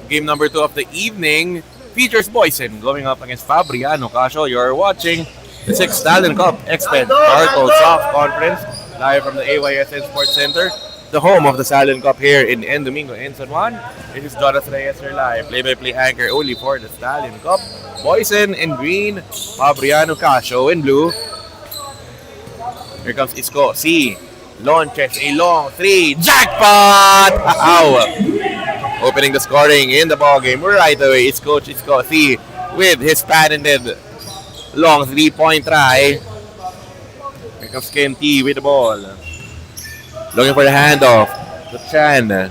Game number 2 of the evening features Boysen going up against Fabriano Casio. You're watching the 6th Stallion Cup Exped Carco Soft Conference live from the AYSN Sports Center, the home of the Stallion Cup here in Domingo in San Juan. This is Jonas Reyes here live, play-by-play anchor only for the Stallion Cup. Boysen in green, Fabriano Casio in blue. Here comes Isko C. Launches a long 3. Jackpot! Ow! Opening the scoring in the ball game right away. It's Coach Isko C with his patented long 3-point try. Here comes Ken T with the ball. Looking for the handoff to Chan. The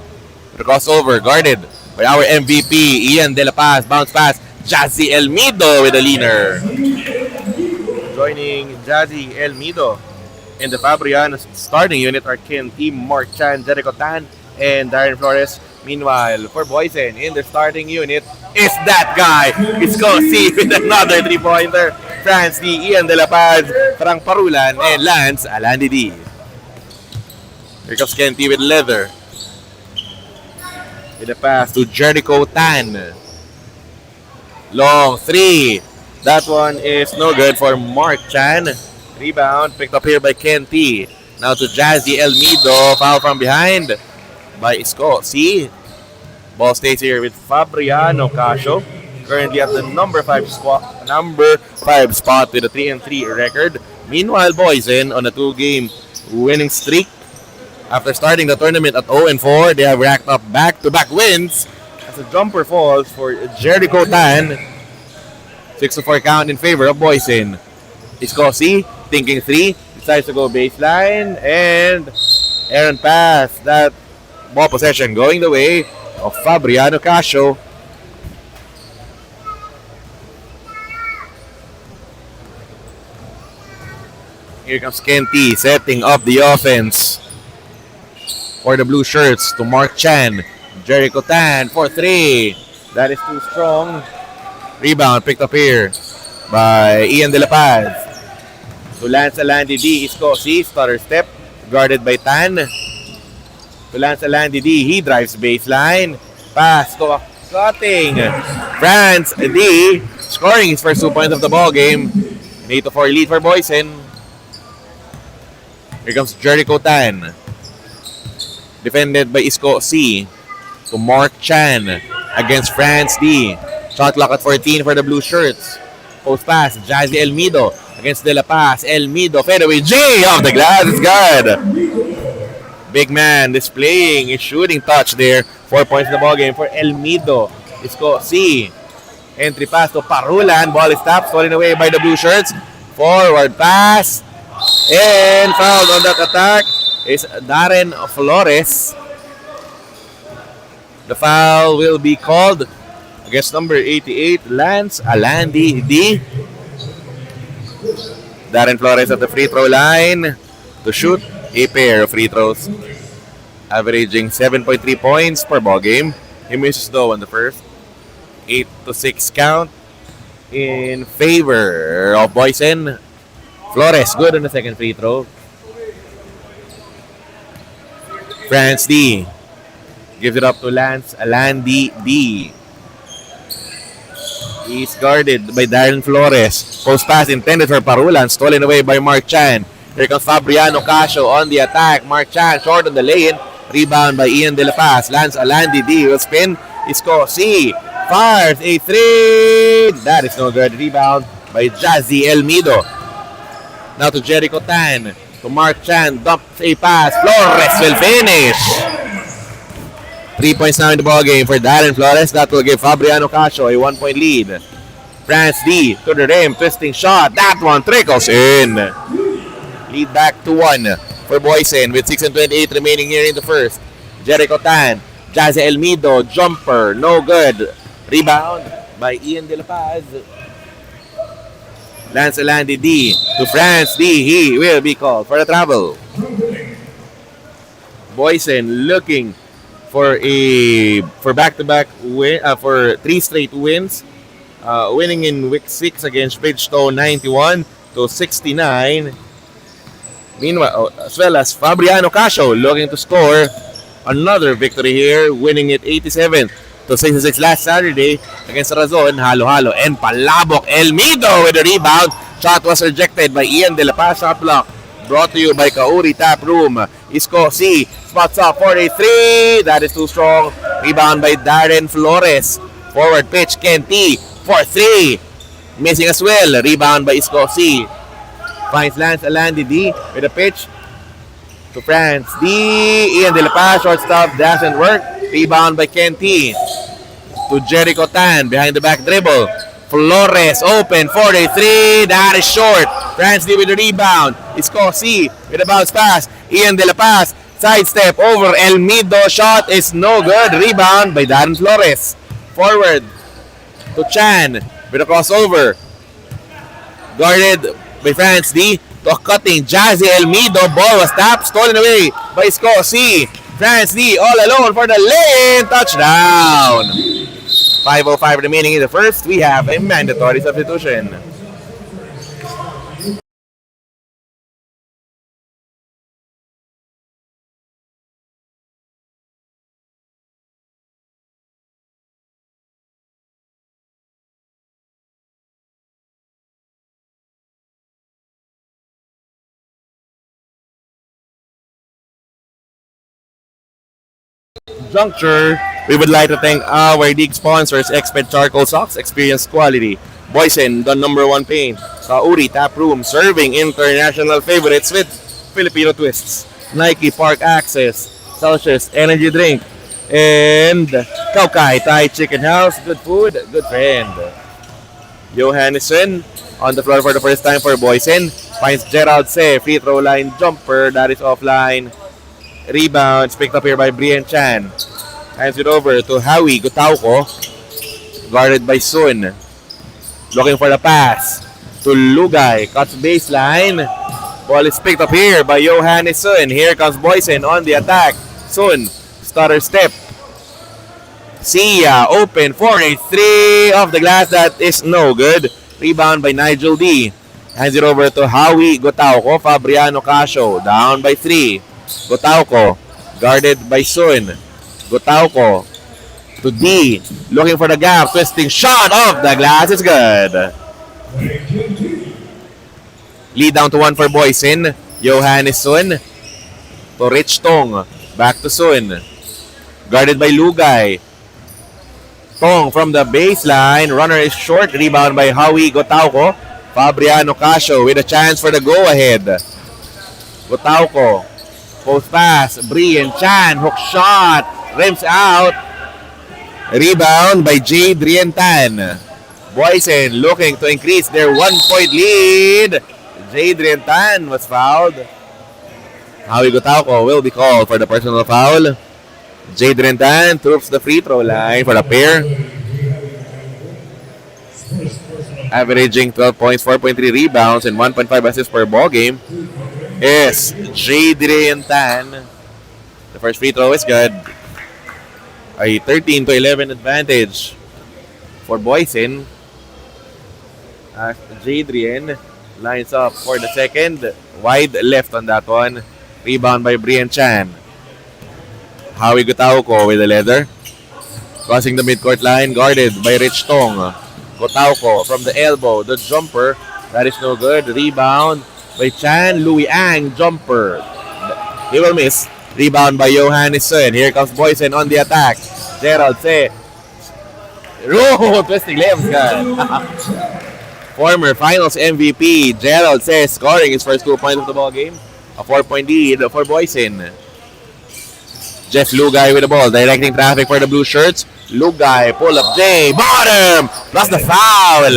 crossover guarded by our MVP, Ian De La Paz. Bounce pass. Jazzy Elmido with a leaner. Joining Jazzy Elmido in the Fabriano starting unit are Ken T, Mark Chan, Jericho Tan, and Darren Flores. Meanwhile, for Boysen in the starting unit is that guy. It's C with another 3-pointer. France D, Ian De La Paz, Frank Parulan, and Lance Alandi D. Here comes Ken T with leather. With a pass to Jericho Tan. Long 3. That one is no good for Mark Chan. Rebound picked up here by Ken T. Now to Jazzy Elmido. Foul from behind by Isko. See? Ball stays here with Fabriano Casio. Currently at the number 5 spot with a 3-3 record. Meanwhile, Boysen on a 2-game winning streak. After starting the tournament at 0-4, they have racked up back-to-back wins as a jumper falls for Jericho Tan. 6-4 count in favor of Boysen. Isko C, thinking 3, decides to go baseline, and errant pass. That ball possession going the way of Fabriano Casio. Here comes Ken T setting up the offense for the blue shirts to Mark Chan. Jericho Tan for 3. That is too strong. Rebound picked up here by Ian De La Paz. To Lance Alandi D. Isko C. Stutter step. Guarded by Tan. To Lance Alandi D. He drives baseline. Pass to cutting. France D. Scoring his first 2 points of the ball game. An 8-4 lead for Boysen. Here comes Jericho Tan. Defended by Isko C. To Mark Chan against France D. Shot clock at 14 for the blue shirts. Post pass. Jazzy Elmido against De La Paz. Elmido fadeaway J off the glass. It's good. Big man displaying his shooting touch there. 4 points in the ball game for Elmido. Isko C. Entry pass to Parulan. Ball is tapped. Stolen away by the blue shirts. Forward pass. And fouled on that attack is Darren Flores. The foul will be called against number 88, Lance Alandi D. Darren Flores at the free throw line to shoot a pair of free throws, averaging 7.3 points per ball game. He misses though on the first. 8-6 count in favor of Boysen. Flores good on the second free throw. France D gives it up to Lance Alandi D. He's guarded by Darren Flores. Post pass intended for Parulan. Stolen away by Mark Chan. Here comes Fabriano Casio on the attack. Mark Chan short on the lane. Rebound by Ian De La Paz. Lance Alandi D will spin. Isko C. Fires a 3. That is no good. Rebound by Jazzy Elmido. Now to Jericho Tan. To Mark Chan. Dumps a pass. Flores will finish. 3 points now in the ball game for Darren Flores. That will give Fabriano Casio a 1-point lead. France D to the rim, twisting shot. That one trickles in. Lead back to 1 for Boysen with 6:28 remaining here in the first. Jericho Tan, Jazzy Elmido, jumper, no good. Rebound by Ian De La Paz. Lance Alandi D to France D. He will be called for the travel. Boysen looking for back-to-back win, for 3 straight wins, winning in week 6 against Bridgestone 91-69. Meanwhile, as well as Fabriano Casio looking to score another victory here, winning it 87-66 last Saturday against Razon. Halo-halo and palabok. Elmido with the rebound. Shot was rejected by Ian De La Paz. Shot block brought to you by Kauri Tap Room. Isko C spots up for a 3. That is too strong. Rebound by Darren Flores. Forward pitch, Ken T for 3. Missing as well. Rebound by Isko C. Finds Lance Alandi D with a pitch to France D. Ian De La Paz, shortstop, doesn't work. Rebound by Ken T. To Jericho Tan behind the back dribble. Flores open for a 3. That is short. France D with the rebound. Isko C with a bounce pass. Ian De La Paz sidestep over Elmido. Shot is no good. Rebound by Darren Flores. Forward to Chan with a crossover. Guarded by France D. To cutting Jazzy Elmido. Ball was tapped. Stolen away by Isko C. France D all alone for the lane. Touchdown. 5:05 remaining in the first. We have a mandatory substitution. Juncture, we would like to thank our league sponsors, Expert Charcoal Socks, Experience Quality, Boysen, the #1 paint, Kauri Tap Room, serving international favorites with Filipino twists, Nike Park Access, Celsius Energy Drink, and Kaukai Thai Chicken House, good food, good friend. Johannesson on the floor for the first time for Boysen, finds Gerald Se, free throw line jumper, that is offline. Rebounds picked up here by Brian Chan. Hands it over to Howie Gutauko. Guarded by Sun. Looking for the pass to Lugay. Cuts baseline. Ball is picked up here by Johannesson. Here comes Boysen on the attack. Sun. Stutter step. Sia open for a 3 off the glass. That is no good. Rebound by Nigel D. Hands it over to Howie Gutauko. Fabriano Casio. Down by 3. Gotauko, guarded by Sun. Gotauko to D, looking for the gap, twisting shot off the glass, it's good. Lead down to 1 for Boysen. Johannesson to Rich Tong, back to Sun. Guarded by Lugay. Tong from the baseline, runner is short, rebound by Howie Gotauko. Fabriano Casio with a chance for the go-ahead. Gotauko. Post pass, Brian Chan, hook shot, rims out. Rebound by J. Drientan. Boysen looking to increase their 1-point lead. J. Drientan was fouled. Howie Gotauko will be called for the personal foul. J. Drientan troops the free throw line for the pair. Averaging 12 points, 4.3 rebounds, and 1.5 assists per ball game. Yes, J. Drientan. The first free throw is good. A 13-11 advantage for Boysen. As J. Drien lines up for the second. Wide left on that one. Rebound by Brian Chan. Howie Gotauko with the leather. Crossing the midcourt line, guarded by Rich Tong. Gotauko from the elbow, the jumper. That is no good. Rebound by Chan. Louis Ang, jumper. He will miss. Rebound by Johannesson. Here comes Boysen on the attack. Gerald Se. Twisting layups, guys. Former finals MVP Gerald Se scoring his first 2 points of the ball game. A 4-point lead for Boysen. Jeff Lugay with the ball, directing traffic for the blue shirts. Lugay, pull up J, bottom, plus the foul.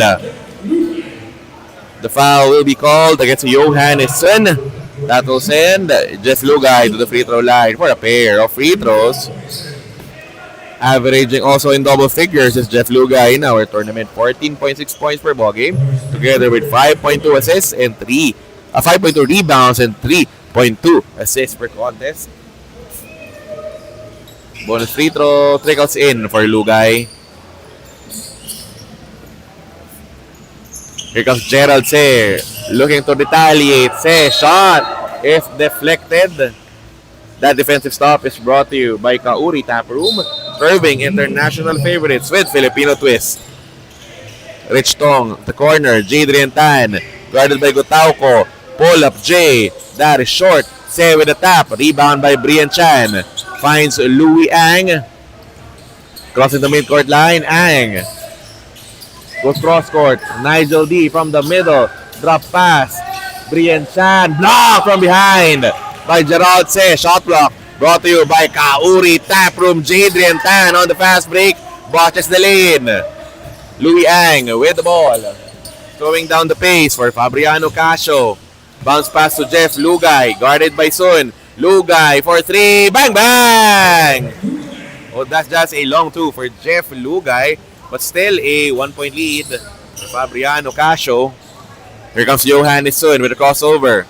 The foul will be called against Johannesson. That will send Jeff Lugay to the free throw line for a pair of free throws. Averaging also in double figures is Jeff Lugay in our tournament. 14.6 points per ball game, together with 5.2 assists and 5.2 rebounds and 3.2 assists per contest. Bonus free throw trickles in for Lugay. Here comes Gerald Se, looking to retaliate. Se, shot is deflected. That defensive stop is brought to you by Kauri Tap Room, serving international favorites with Filipino twist. Rich Tong, the corner, Jadrian Tan, guarded by Gutauco, pull up J, that is short, say with a tap, rebound by Brian Chan, finds Louis Ang, crossing the midcourt line, Ang, goes cross court, Nigel D from the middle, drop pass, Brian Chan, block from behind by Gerald Se, shot block, brought to you by Kauri Taproom, Jadrian Tan on the fast break, botches the lane. Louis Ang with the ball. Throwing down the pace for Fabriano Casio. Bounce pass to Jeff Lugay. Guarded by Sun. Lugay for three. Bang, bang! Oh, that's just a long two for Jeff Lugay. But still a 1-point lead for Fabriano Casio. Here comes Johannes Sun with a crossover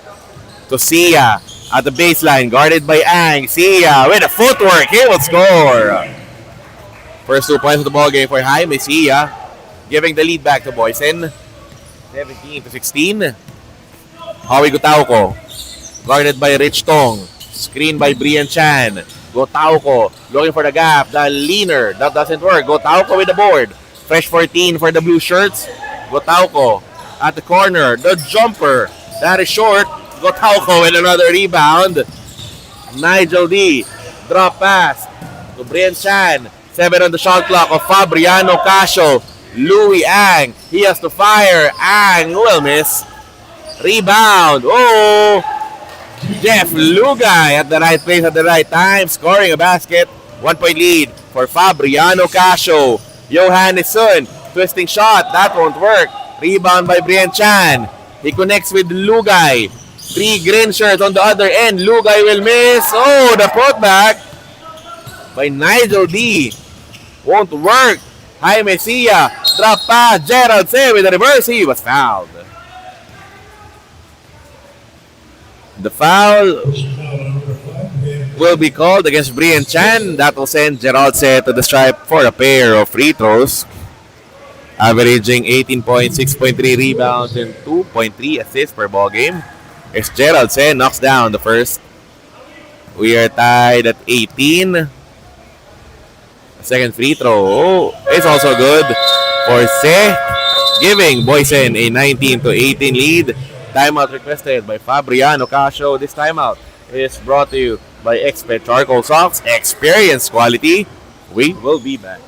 to Sia at the baseline. Guarded by Ang. Sia with a footwork. He will score. First 2 points of the ball game for Jaime Sia. Giving the lead back to Boysen. 17-16. Howie Gutauco. Guarded by Rich Tong. Screen by Brian Chan. Gutauco looking for the gap. The leaner. That doesn't work. Gutauco with the board. Fresh 14 for the blue shirts. Gutauco at the corner. The jumper. That is short. Gutauco with another rebound. Nigel D. Drop pass to Brian Chan. 7 on the shot clock of Fabriano Casio. Louis Ang, he has to fire. Ang will miss. Rebound. Oh! Jeff Lugay at the right place at the right time, scoring a basket. 1-point lead for Fabriano Casio. Johannes Sun, twisting shot. That won't work. Rebound by Brian Chan. He connects with Lugay. 3 green shirts on the other end. Lugay will miss. Oh, the putback by Nigel D. Won't work. Jaime Sia, drop pass, Gerald Se with the reverse, he was fouled. The foul will be called against Brian Chan. That will send Gerald Se to the stripe for a pair of free throws. Averaging 18 points, 6.3 rebounds, and 2.3 assists per ball game. As Gerald Se knocks down the first. We are tied at 18. Second free throw. Oh, it's also good for Se, giving Boysen a 19-18 lead. Timeout requested by Fabriano Casio. This timeout is brought to you by Expert Charcoal Socks. Experience quality. We will be back.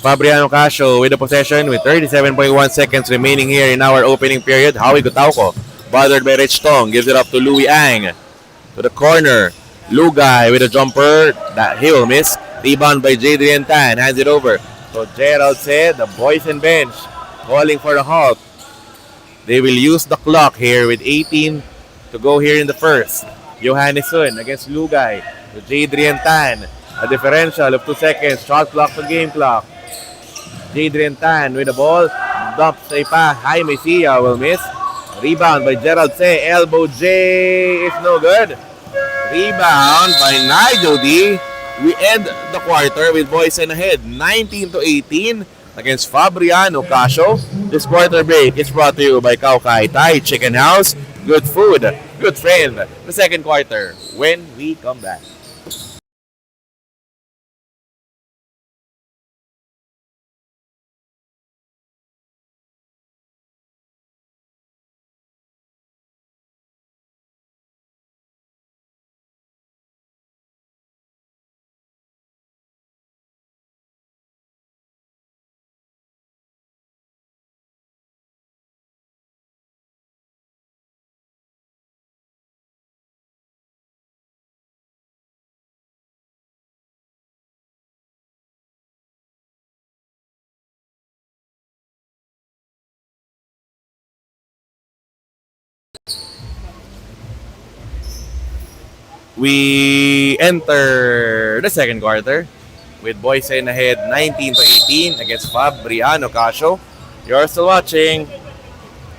Fabriano Casio with the possession with 37.1 seconds remaining here in our opening period. Howie Gutauco, bothered by Rich Tong, gives it up to Louis Ang. To the corner, Lugay with a jumper that he will miss. Rebound by Jadrian Tan, hands it over. So Gerald said the Boysen bench calling for the halt. They will use the clock here with 18 to go here in the first. Johannes Sun against Lugay to Jadrian Tan. A differential of 2 seconds. Shot clock to game clock. Jadrian Tan with the ball. Dumps a pass. Jaime Sia will miss. Rebound by Gerald Se. Elbow J is no good. Rebound by Nigel D. We end the quarter with Boysen ahead 19-18 against Fabriano Casio. This quarter break is brought to you by Kaukai Thai Chicken House. Good food, good friend. The second quarter when we come back. We enter the second quarter with Boysen ahead 19-18 against Fabriano Casio. You're still watching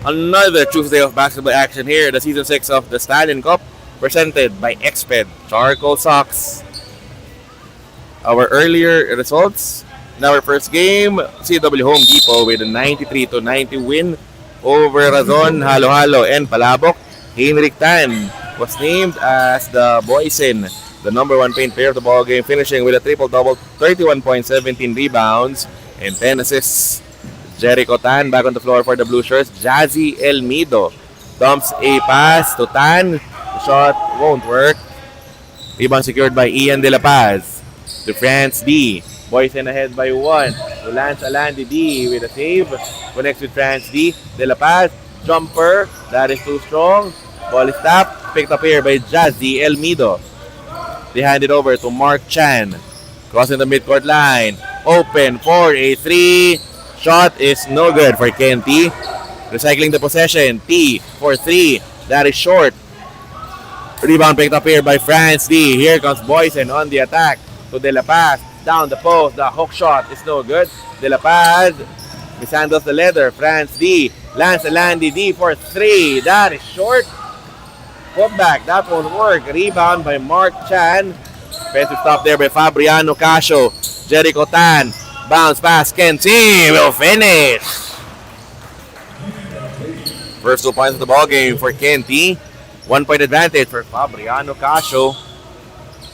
another Tuesday of basketball action here, the Season 6 of the Stallion Cup, presented by Exped Charcoal Socks. Our earlier results in our first game, CW Home Depot with a 93-90 win over Razon, Halo-Halo, and Palabok. Henrik Tan was named as the Boysen, the number 1 paint player of the ball game, finishing with a triple-double, 31 points, 17 rebounds, and 10 assists. Jericho Tan back on the floor for the Blue Shirts. Jazzy Elmido dumps a pass to Tan. The shot won't work. Rebound secured by Ian De La Paz. To France D. Boysen ahead by 1. To Lance Alandi D with a save. Connects with France D. De La Paz. Jumper. That is too strong. Ball is tapped. Picked up here by Jazzy Elmido. They hand it over to Mark Chan. Crossing the midcourt line. Open for a 3. Shot is no good for Ken T. Recycling the possession. T for 3. That is short. Rebound picked up here by France D. Here comes Boysen on the attack to De La Paz. Down the post. The hook shot is no good. De La Paz mishandles the leather. France D. Lance Alandi D for 3. That is short. Put back. That won't work. Rebound by Mark Chan. Defensive stop there by Fabriano Casio. Jericho Tan. Bounce pass. Ken T will finish. First 2 points of the ball game for Ken T. 1 point advantage for Fabriano Casio.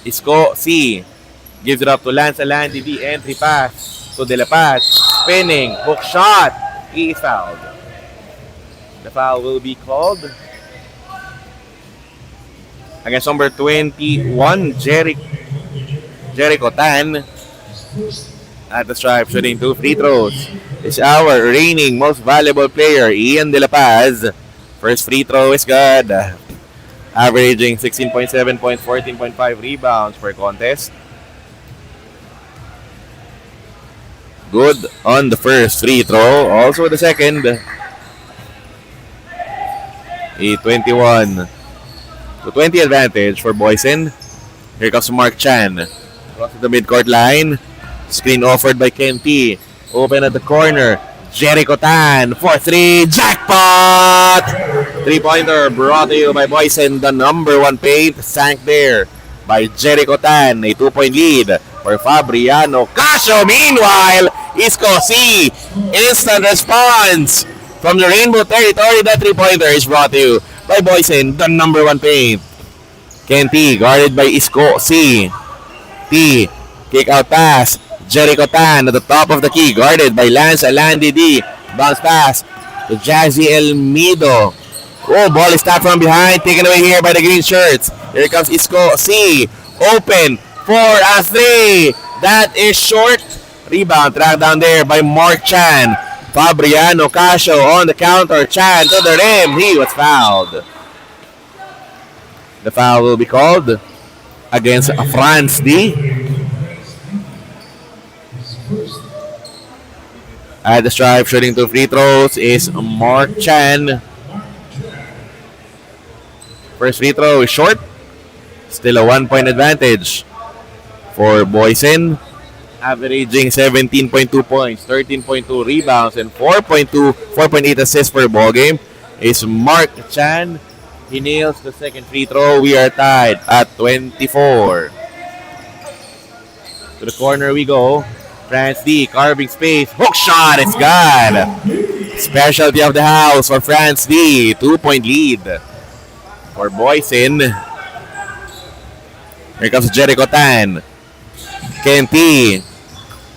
Isco C. Gives it up to Lance Alandi D. Entry pass to De La Paz. Spinning. Hook shot. He is fouled. The foul will be called against number 21, Jericho Tan. At the stripe, shooting 2 free throws, is our reigning most valuable player, Ian De La Paz. First free throw is good. Averaging 16.7 points, 14.5 rebounds per contest. Good on the first free throw. Also the second. A 21-20 advantage for Boysen. Here comes Mark Chan. Across the midcourt line. Screen offered by Ken T. Open at the corner. Jericho Tan for 3. Jackpot! 3-pointer brought to you by Boysen. The number 1 paint sank there by Jericho Tan. A 2-point lead for Fabriano Casio. Meanwhile, Isco C. Instant response from the Rainbow Territory. That 3-pointer is brought to you by Boysen. The number 1 paint. Ken T. Guarded by Isco C. T. Kick out pass. Jericho Tan at the top of the key, guarded by Lance Alandi D. Bounce pass to Jazzy Elmido. Oh, ball is tapped from behind, taken away here by the green shirts. Here comes Isco C. Open for a 3. That is short. Rebound tracked down there by Mark Chan. Fabriano Casio on the counter. Chan to the rim. He was fouled. The foul will be called against France D. At the stripe, shooting 2 free throws is Mark Chan. First free throw is short. Still a 1-point advantage for Boysen. Averaging 17.2 points, 13.2 rebounds, and 4.8 assists per ball game is Mark Chan. He nails the second free throw. We are tied at 24. To the corner we go. France D carving space. Hook shot. It's good. Specialty of the house for France D. 2-point lead for Boysen. Here comes Jericho Tan. Ken T.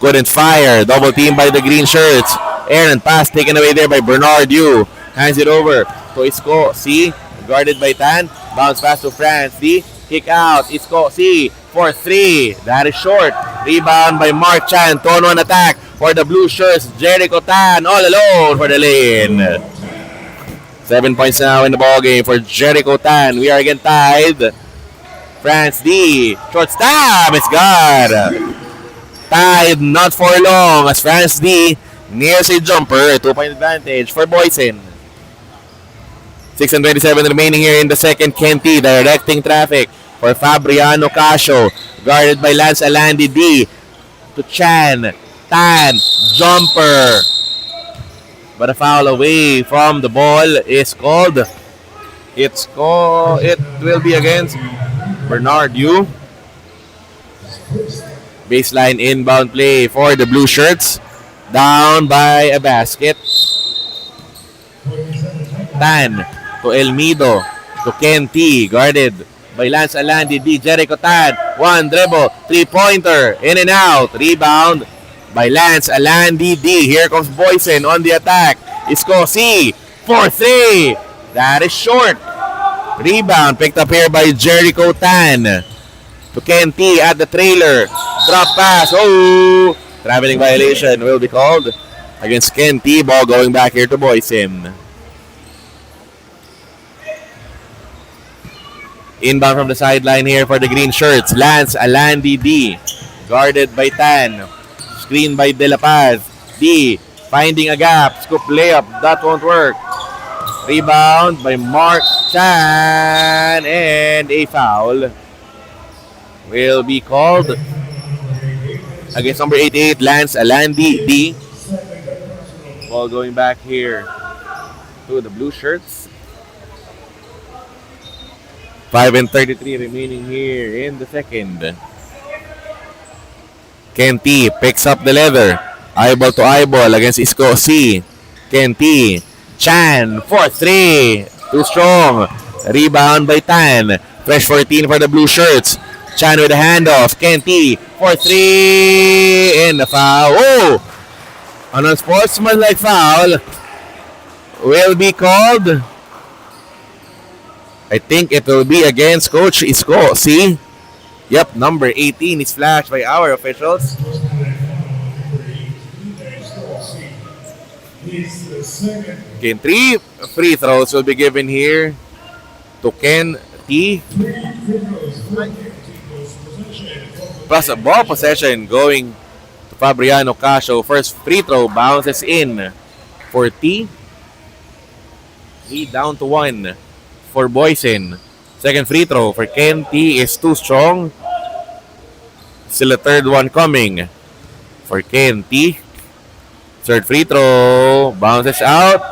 Couldn't fire. Double team by the green shirts. Aaron pass taken away there by Bernard Yu. Hands it over to Isco C. Guarded by Tan. Bounce pass to France D. Kick out. Isco C. For 3. That is short. Rebound by Mark Chan. Tono on attack for the blue shirts. Jericho Tan all alone for the lane. 7 points now in the ball game for Jericho Tan. We are again tied. France D. Short stab. It's good. Tied not for long as France D nails a jumper. 2-point advantage for Boysen. 6:27 remaining here in the second. Ken T directing traffic for Fabriano Casio. Guarded by Lance Alandi D. To Chan. Tan. Jumper. But a foul away from the ball is called. It will be against Bernard Yu. Baseline inbound play for the blue shirts. Down by a basket. Tan to Elmido. To Ken T. Guarded by Lance Alandi D. Jericho Tan. One dribble. 3-pointer. In and out. Rebound by Lance Alandi D. Here comes Boysen on the attack. Isko C. 4-3. That is short. Rebound picked up here by Jericho Tan. To Ken T at the trailer. Drop pass. Oh! Traveling violation will be called against Ken T. Ball going back here to Boysen. Inbound from the sideline here for the green shirts. Lance Alandi D. Guarded by Tan. Screen by De La Paz. D. Finding a gap. Scoop layup. That won't work. Rebound by Mark Chan. And a foul will be called against number 88, Lance Alandi D. Ball going back here to the blue shirts. 5:33 remaining here in the second. Ken T picks up the leather. Eyeball to eyeball against Isko C. Ken T. Chan, 4-3. Too strong. Rebound by Tan. Fresh 14 for the blue shirts. Chan with a handoff. Ken T. 4-3. And the foul. Oh! An unsportsmanlike foul will be called. I think it will be against Coach Isko. See? Yep, number 18 is flashed by our officials. Okay, 3 free throws will be given here to Ken T. Plus a ball possession going to Fabriano Casio. First free throw bounces in for T. Lead down to 1 for Boysen. Second free throw for Ken T is too strong. Still a third one coming for Ken T. Third free throw bounces out.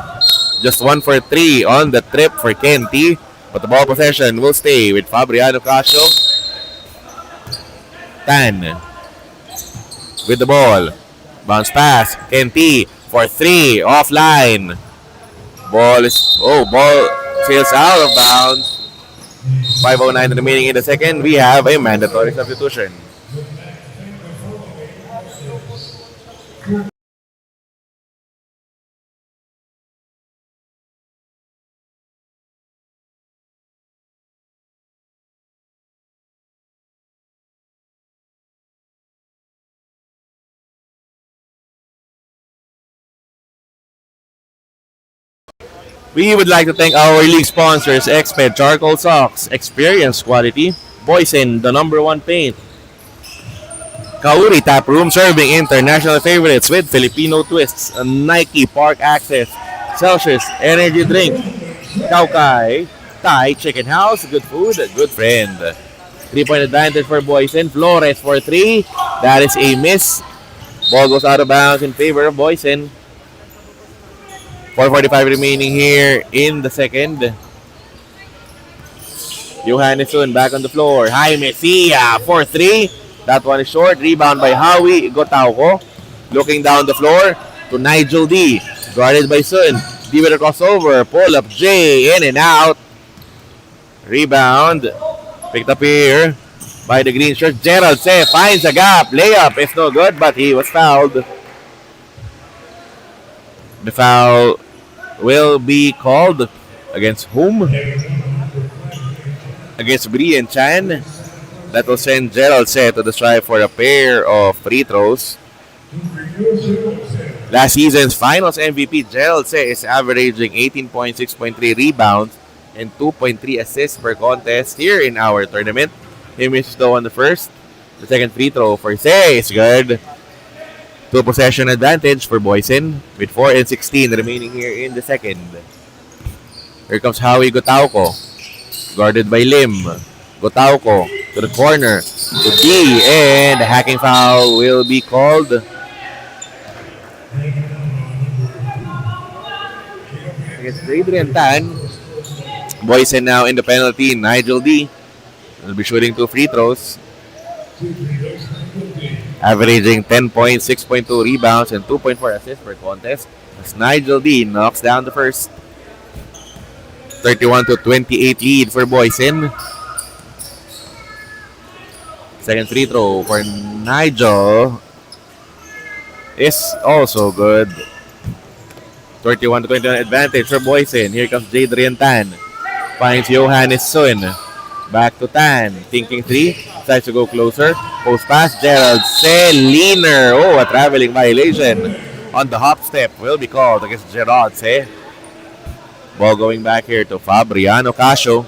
Just 1 for 3 on the trip for Ken T. But the ball possession will stay with Fabriano Casio. Tan with the ball. Bounce pass. Ken T for 3 offline. Ball sails out of bounds. 5:09 remaining in the second. We have a mandatory substitution. We would like to thank our league sponsors, Exped Charcoal Socks, Experience Quality, Boysen, the number 1 paint, Kauri Tap Room, serving international favorites with Filipino twists, Nike Park Access, Celsius Energy Drink, Kaukai, Thai Chicken House, good food, good friend. 3-point advantage for Boysen, Flores for 3, that is a miss. Ball goes out of bounds in favor of Boysen. 4:45 remaining here in the second. Johannesson back on the floor. Jaime Sia, 4-3. That one is short. Rebound by Howie Gotauko. Looking down the floor to Nigel D. Guarded by Sun. D with a crossover. Pull up J. In and out. Rebound. Picked up here by the green shirt. Gerald Se finds a gap. Layup is no good, but he was fouled. The foul will be called against whom? Against Brian Chan. That will send Gerald Se to the stripe for a pair of free throws. Last season's finals MVP, Gerald Se, is averaging 18 points, 6.3 rebounds, and 2.3 assists per contest here in our tournament. He misses though on the first. The second free throw for Se is good. 2 possession advantage for Boysen with 4:16 remaining here in the second. Here comes Howie Gotauko, guarded by Lim. Gotauko to the corner to D, and the hacking foul will be called against Adrian Tan. Boysen now in the penalty. Nigel D will be shooting 2 free throws, averaging 10 points, 6.2 rebounds, and 2.4 assists per contest. As Nigel D knocks down the first. 31 to 28 lead for Boysen. Second free throw for Nigel is also good. 31 to 21 advantage for Boysen. Here comes Jadrian Tan. Finds Johannes Sun. Back to Tan. Thinking 3. Decides to go closer. Post pass. Gerald Seliner. Oh, a traveling violation on the hop step will be called against Gerald Se. Ball going back here to Fabriano Casio.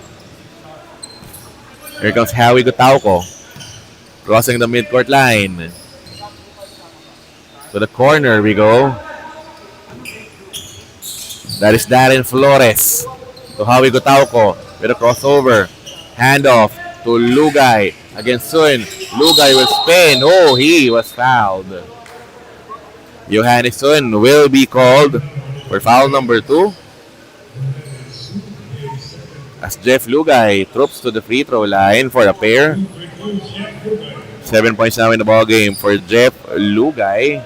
Here comes Howie Gotauko. Crossing the midcourt line. To the corner we go. That is Darren Flores. To Howie Gotauko with a crossover. Handoff to Lugay against Sun. Lugay will spin. Oh, he was fouled. Johannes Sun will be called for foul number 2. As Jeff Lugay troops to the free throw line for a pair. 7 points now in the ball game for Jeff Lugay.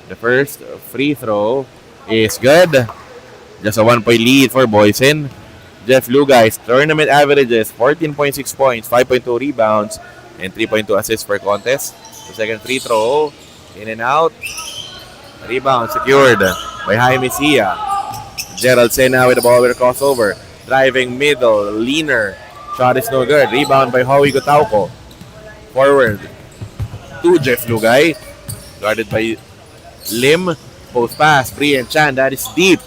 The first free throw is good. Just a 1-point lead for Boysen. Jeff Lugay's tournament averages 14.6 points, 5.2 rebounds, and 3.2 assists per contest. The second free throw, in and out. Rebound secured by Jaime Sia. Gerald Sena with the ball with a crossover. Driving middle, leaner. Shot is no good. Rebound by Howie Gotauko. Forward to Jeff Lugay. Guarded by Lim. Post pass. Brian Chan. That is deep.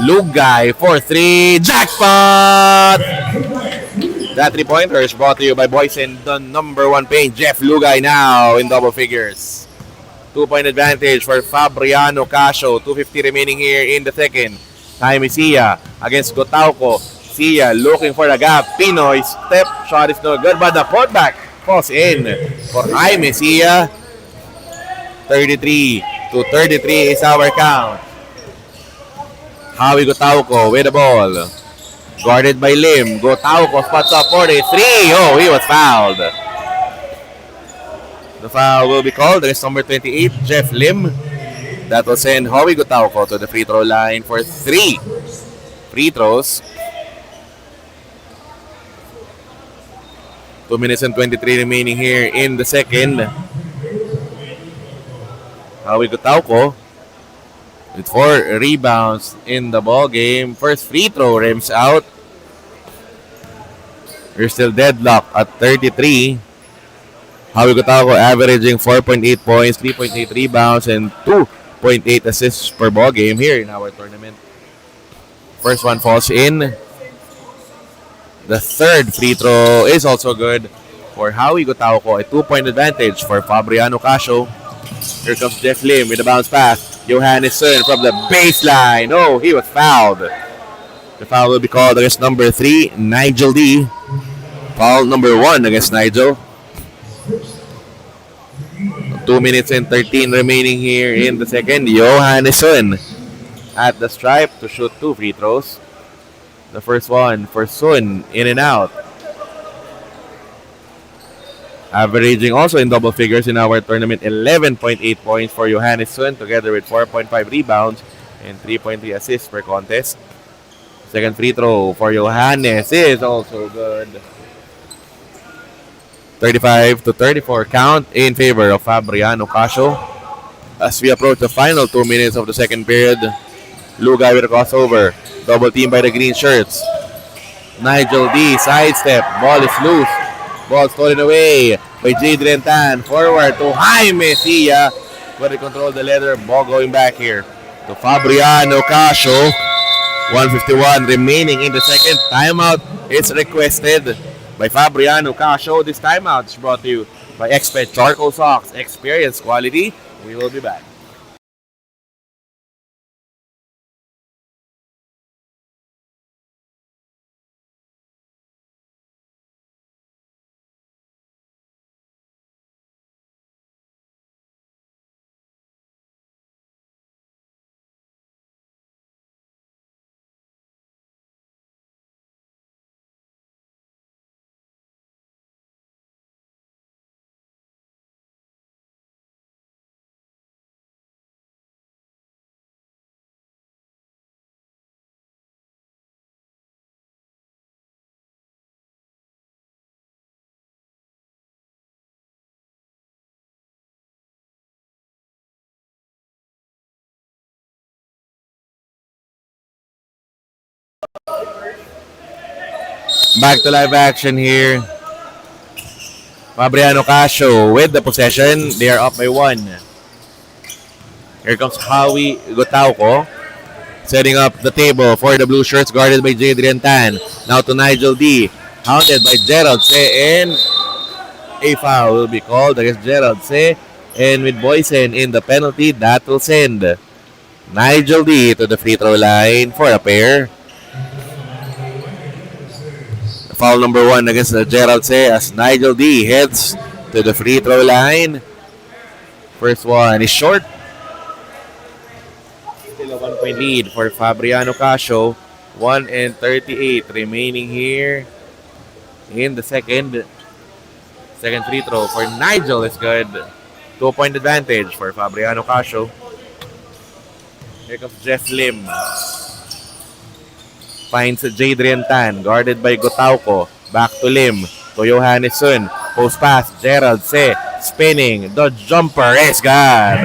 Lugay for 3. Jackpot! That 3-pointer is brought to you by Boysen, the number 1 paying Jeff Lugay now in double figures. 2-point advantage for Fabriano Casio. 2:50 remaining here in the second. Jaime Sia against Gotauko. Sia looking for the gap. Pinoy step shot is no good, but the putback falls in for Jaime Sia. 33 to 33 is our count. Howie Gotauko with the ball. Guarded by Lim. Gotauko spots up for the 3. Oh, he was fouled. The foul will be called against number 28, Jeff Lim. That will send Howie Gotauko to the free throw line for 3 free throws. 2 minutes and 23 remaining here in the second. Howie Gotauko with 4 rebounds in the ball game. First free throw rims out. We're still deadlocked at 33. Howie Gotauko averaging 4.8 points, 3.8 rebounds, and 2.8 assists per ball game here in our tournament. First one falls in. The third free throw is also good for Howie Gotauko. A 2-point advantage for Fabriano Casio. Here comes Jeff Lim with a bounce pass. Johannes Sun from the baseline. Oh, he was fouled. The foul will be called against number 3, Nigel D. Foul number 1 against Nigel. 2 minutes and 13 remaining here in the second. Johannes Sun at the stripe to shoot 2 free throws. The first one for Sun, in and out. Averaging also in double figures in our tournament, 11.8 points for Johannes Sun, together with 4.5 rebounds and 3.3 assists per contest. Second free throw for Johannes is also good. 35 to 34 count in favor of Fabriano Casio. As we approach the final 2 minutes of the second period, Lugay with a crossover. Double team by the green shirts. Nigel D sidestep. Ball is loose. Ball stolen away by Jadrian Tan. Forward to Jaime Sia. Where they control the leather. Ball going back here to Fabriano Casio. 1:51 remaining in the second. Timeout is requested by Fabriano Casio. This timeout is brought to you by Expert Charcoal Socks. Experience quality. We will be back. Back to live action here. Fabriano Casio with the possession. They are up by one. Here comes Howie Gotauco. Setting up the table for the blue shirts guarded by Jadrian Tan. Now to Nigel D. Hounded by Gerald Se, and a foul will be called against Gerald Se. And with Boysen in the penalty, that will send Nigel D to the free throw line for a pair. Foul number one against Gerald Se as Nigel D heads to the free throw line. First one is short. Still a 1 point lead for Fabriano Casio. 1:38 remaining here in the second. Second free throw for Nigel is good. 2-point advantage for Fabriano Casio. Here comes Jeff Lim. Finds Jadrian Tan, guarded by Gotauco. Back to Lim. To Johannesson. Post pass. Gerald Se. Spinning. The jumper is good.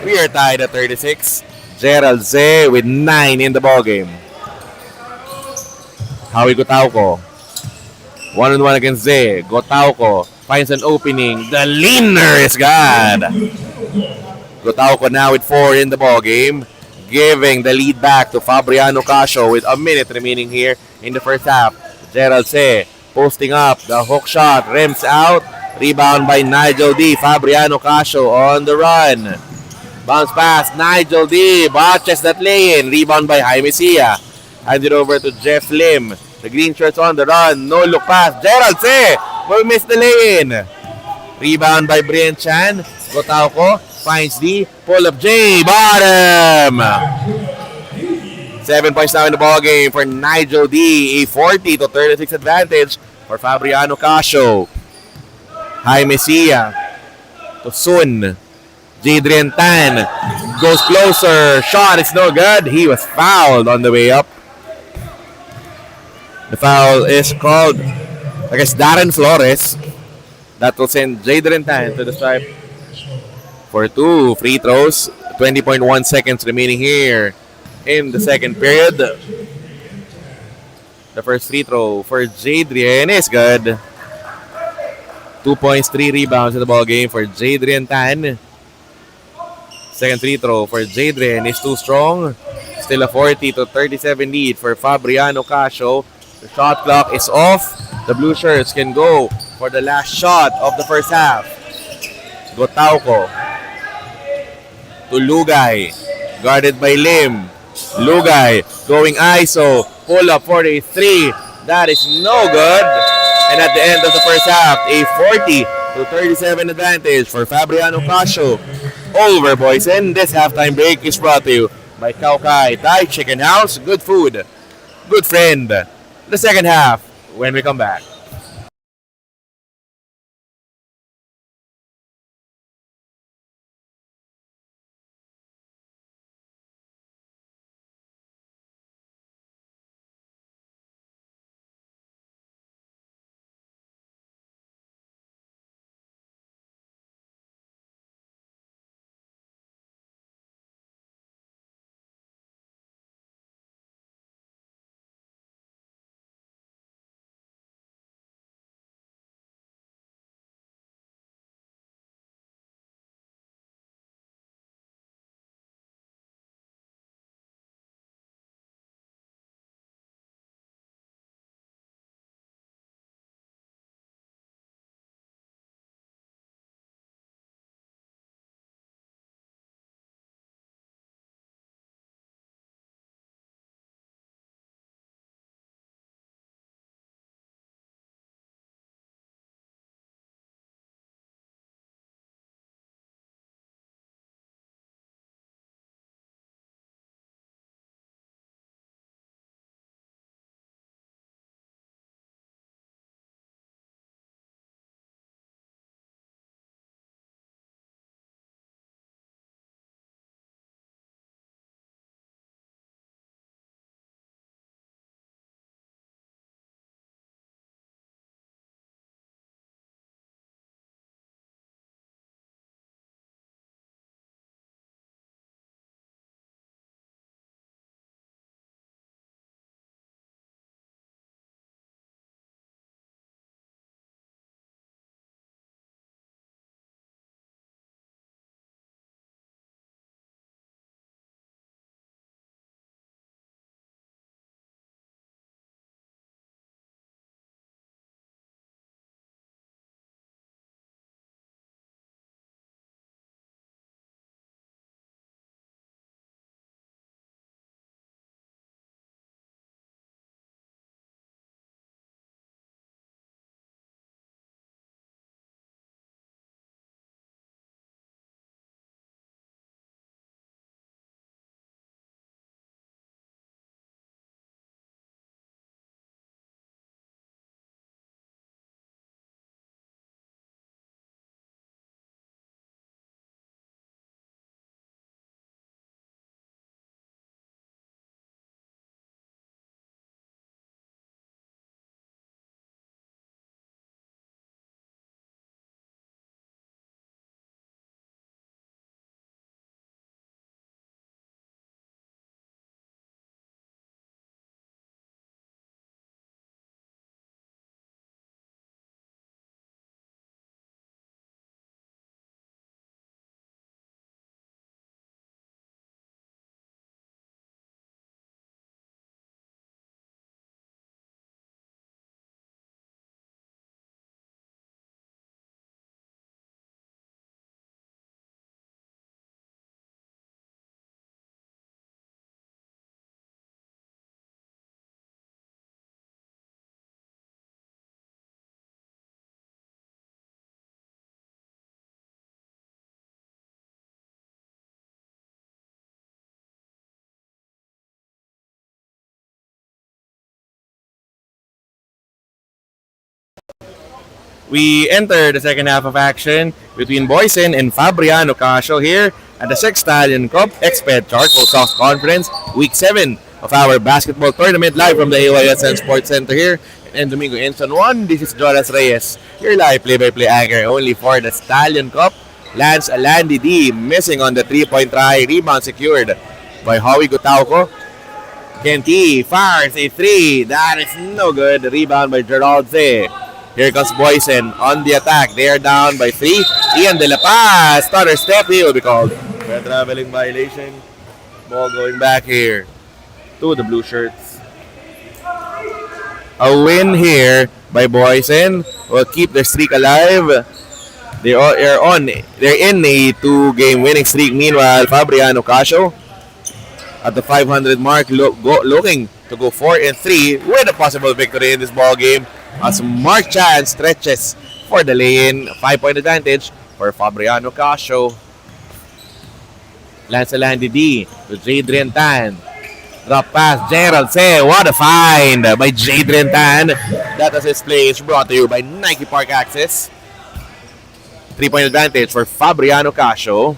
We are tied at 36. Gerald Se with 9 in the ballgame. Howie Gotauco. 1-on-1 against Ze. Gotauco finds an opening. The leaner is good. Gotauco now with 4 in the ballgame, giving the lead back to Fabriano Casio with a minute remaining here in the first half. Gerald Se posting up. The hook shot rims out. Rebound by Nigel D. Fabriano Casio on the run. Bounce pass. Nigel D. Botches that lane. Rebound by Jaime Sia. Handed over to Jeff Lim. The green shirts on the run. No look pass. Gerald Se will miss the lane. Rebound by Brian Chan. Gotauco finds D. Pull up J. Bottom. 7 points now in the ball game for Nigel D. A 40-36 advantage for Fabriano Casio. Jaime Sia to Sun. Jadrian Tan goes closer. Shot is no good. He was fouled on the way up. The foul is called against Darren Flores. That will send Jadrian Tan to the stripe for 2 free throws. 20.1 seconds remaining here in the second period. The first free throw for Jadrian is good. 2 points, 3 rebounds in the ball game for Jadrian Tan. Second free throw for Jadrian is too strong. Still a 40-37 lead for Fabriano Casio. The shot clock is off. The blue shirts can go for the last shot of the first half. Gotauco to Lugay, guarded by Lim. Lugay going ISO. Pull up for a 3. That is no good. And at the end of the first half, a 40-37 advantage for Fabriano Casio over Boysen. This halftime break is brought to you by Kaukai Thai Chicken House. Good food, good friend. The second half when we come back. We enter the second half of action between Boysen and Fabriano Casio here at the 6th Stallion Cup Exped Charcoal Soft Conference, Week 7 of our basketball tournament, live from the AYSN Sports Center here in Domingo Instant 1. This is Jonas Reyes, your live play-by-play anchor only for the Stallion Cup. Lance Alandi D missing on the 3-point try, rebound secured by Howie Gutauco. Kenti fires a 3, that is no good, rebound by Gerald Zay. Here comes Boysen on the attack. They are down by 3. Ian De La Paz, stutter step, he will be called for a traveling violation. Ball going back here to the blue shirts. A win here by Boysen will keep their streak alive. They're in a 2-game winning streak. Meanwhile, Fabriano Casio at the 500 mark, looking to go 4-3 with a possible victory in this ball game. As Mark Chan stretches for the lay-in, 5-point advantage for Fabriano Casio. Lance Alandi D to Jadrian Tan. Drop pass, Gerald Say. What a find by Jadrian Tan. That assist play is brought to you by Nike Park Access. 3-point advantage for Fabriano Casio.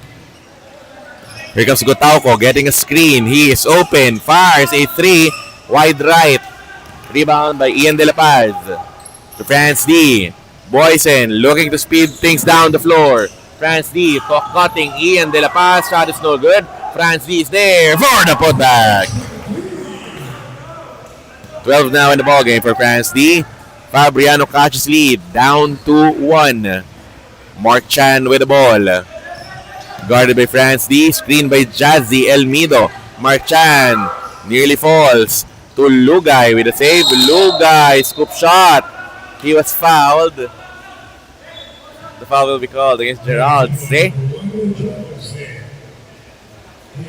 Here comes Gutauco getting a screen. He is open. Fires a 3. Wide right. Rebound by Ian De La Paz. To France D. Boysen looking to speed things down the floor. France D cutting Ian De La Paz. Shot is no good. France D is there for the putback. 12 now in the ballgame for France D. Fabriano Casio's lead down to 1. Mark Chan with the ball. Guarded by France D. Screened by Jazzy Elmido. Mark Chan nearly falls to Lugay with a save. Lugay, scoop shot. He was fouled. The foul will be called against Gerald Zay.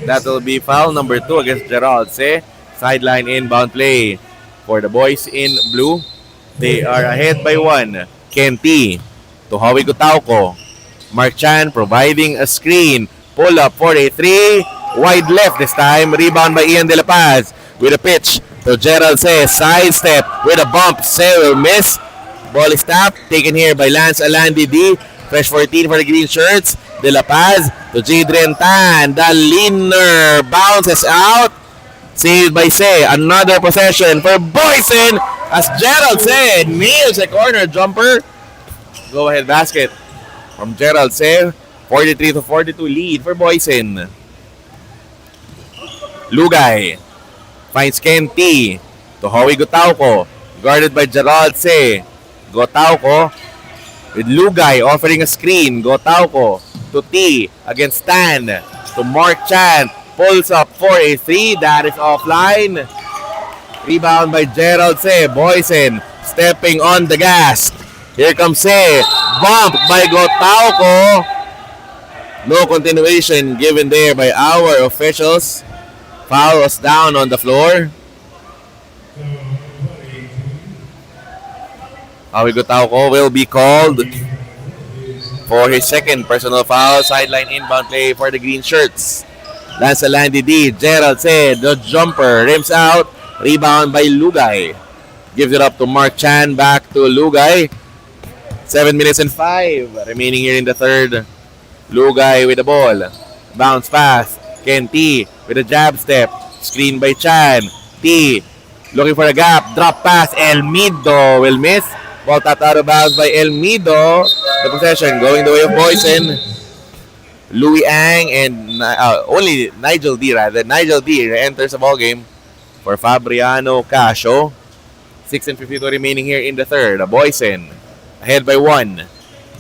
That will be foul number 2 against Gerald Zay. Sideline inbound play for the boys in blue. They are ahead by 1. Kenti to Howie Gutauco. Mark Chan providing a screen. Pull up for a 3. Wide left this time. Rebound by Ian De La Paz with a pitch to Gerald Say. Sidestep with a bump. Say will miss. Ball is tapped. Taken here by Lance Alandi D. Fresh 14 for the green shirts. De La Paz to Jadrian Tan. The leaner bounces out. Saved by Say. Another possession for Boysen as Gerald Say nails a corner jumper. Go ahead basket from Gerald Say. 43-42 lead for Boysen. Lugay finds Kenti to Howie Gutauco. Guarded by Gerald Say. Gutauco with Lugay offering a screen. Gutauco to T against Tan. To Mark Chan. Pulls up for a 3. That is offline. Rebound by Gerald Say. Boysen stepping on the gas. Here comes Say. Bumped by Gutauco. No continuation given there by our officials. Foul was down on the floor. Howie Gutauco will be called for his second personal foul. Sideline inbound play for the green shirts. Lance Alandi D. Gerald said the jumper rims out. Rebound by Lugay. Gives it up to Mark Chan. Back to Lugay. 7 minutes and 5 remaining here in the third. Lugay with the ball. Bounce pass. Kenti with a jab step. Screen by Chan. T looking for a gap. Drop pass. Elmido will miss. Ball tapped out of bounds by Elmido. The possession going the way of Boysen. Louis Ang and only Nigel D rather. Nigel D enters the ball game for Fabriano Casio. 6:52 remaining here in the third. Boysen ahead by 1.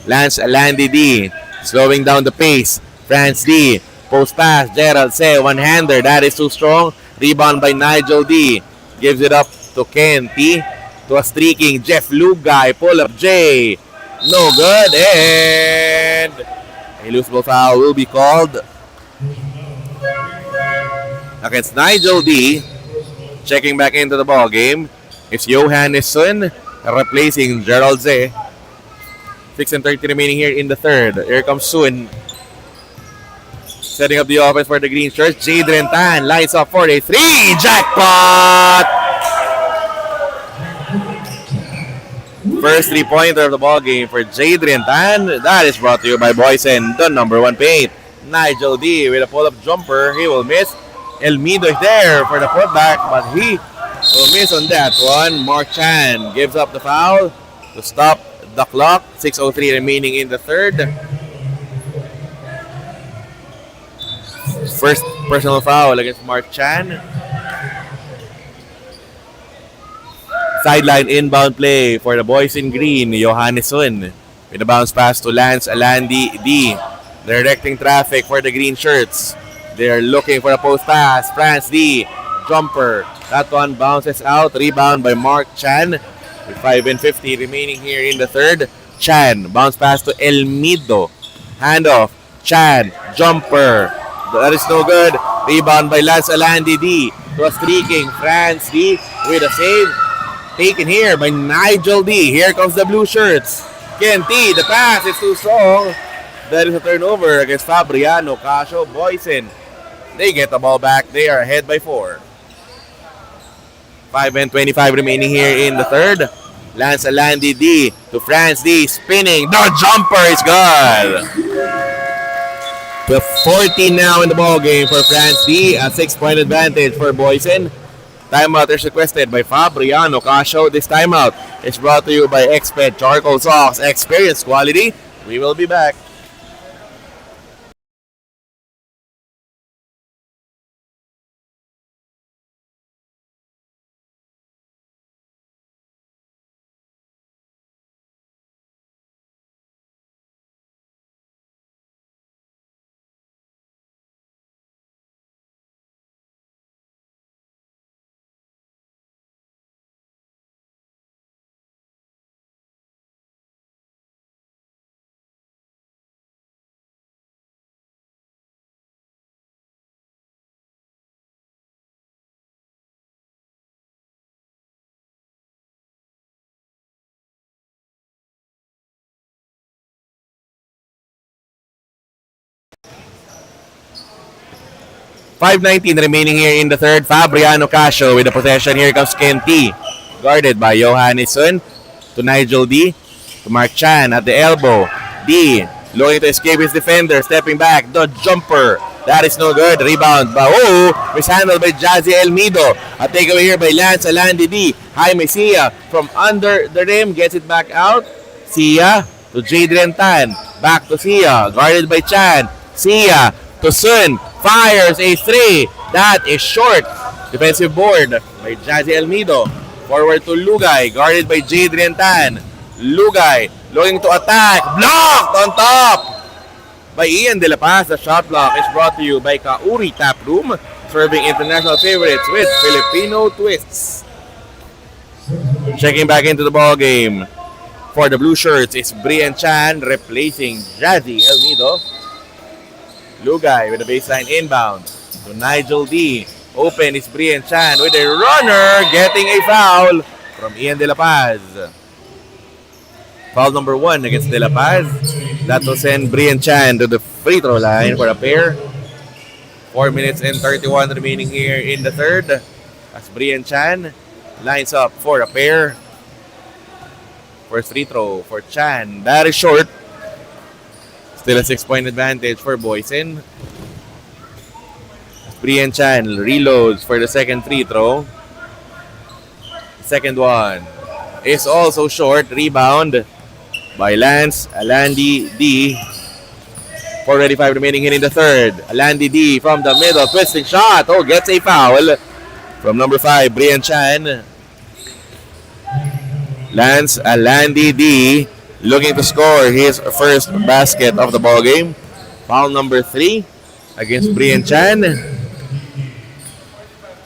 Lance Alandi D slowing down the pace. France D. Post pass. Gerald Say. One-hander. That is too strong. Rebound by Nigel D. Gives it up to Kenti. To a streaking Jeff Lugay. Pull up J. No good. And a loose ball foul will be called against Nigel D. Checking back into the ball game. It's Johannesson replacing Gerald Zay. 6:30 remaining here in the third. Here comes Sun. Setting up the offense for the green shirts. Jadrian Tan lights up for a 3. Jackpot! First three-pointer of the ball game for Jadrian Tan. That is brought to you by Boysen, the #1 paint. Nigel D with a pull-up jumper. He will miss. Elmido is there for the putback, but he will miss on that one. Mark Chan gives up the foul to stop the clock. 6:03 remaining in the third. First personal foul against Mark Chan. Sideline inbound play for the boys in green. Johanneson with a bounce pass to Lance Alandi D. Directing traffic for the green shirts. They're looking for a post pass. France D. Jumper. That one bounces out. Rebound by Mark Chan. With 5:50 remaining here in the third. Chan. Bounce pass to Elmido. Handoff. Chan. Jumper. That is no good. Rebound by Lance Alandi D. To a streaking France D with a save. Taken here by Nigel D. Here comes the blue shirts. Ken T. The pass is too strong. That is a turnover against Fabriano, Casio, Boysen. They get the ball back. They are ahead by 4. 5:25 remaining here in the third. Lance Alandi D to France D. Spinning. The jumper is good. 14 now in the ball game for France D. A 6-point advantage for Boysen. Timeout is requested by Fabriano, Casio. This timeout is brought to you by Exped Charcoal Socks. Experience quality. We will be back. .519 remaining here in the third. Fabriano Casio with the possession. Here comes Ken T. Guarded by Johanneson to Nigel D. To Mark Chan at the elbow. D looking to escape his defender. Stepping back. The jumper. That is no good. Rebound. Mishandled by Jazzy Elmido. A takeaway here by Lance Alandi D. Jaime Sia from under the rim. Gets it back out. Sia to Jadrian Tan. Back to Sia. Guarded by Chan. Sia to Sun. Fires a 3. That is short. Defensive board by Jazzy Elmido. Forward to Lugay. Guarded by Jadrian Tan. Lugay looking to attack. Blocked on top by Ian De La Paz. The shot block is brought to you by Kauri Tap Room. Serving international favorites with Filipino twists. Checking back into the ball game for the blue shirts is Brian Chan replacing Jazzy Elmido. Lugay with a baseline inbound to Nigel D. Open is Brian Chan with a runner, getting a foul from Ian De La Paz. Foul number 1 against De La Paz. That will send Brian Chan to the free throw line for a pair. 4 minutes and 31 remaining here in the third. As Brian Chan lines up for a pair. First free throw for Chan. That is short. Still a 6-point advantage for Boysen. Brian Chan reloads for the second free throw. Second one is also short. Rebound by Lance Alandi D. 4:35 remaining here in the third. Alandi D from the middle. Twisting shot. Gets a foul from number 5, Brian Chan. Lance Alandi D looking to score his first basket of the ball game. Foul number 3 against Brian Chan.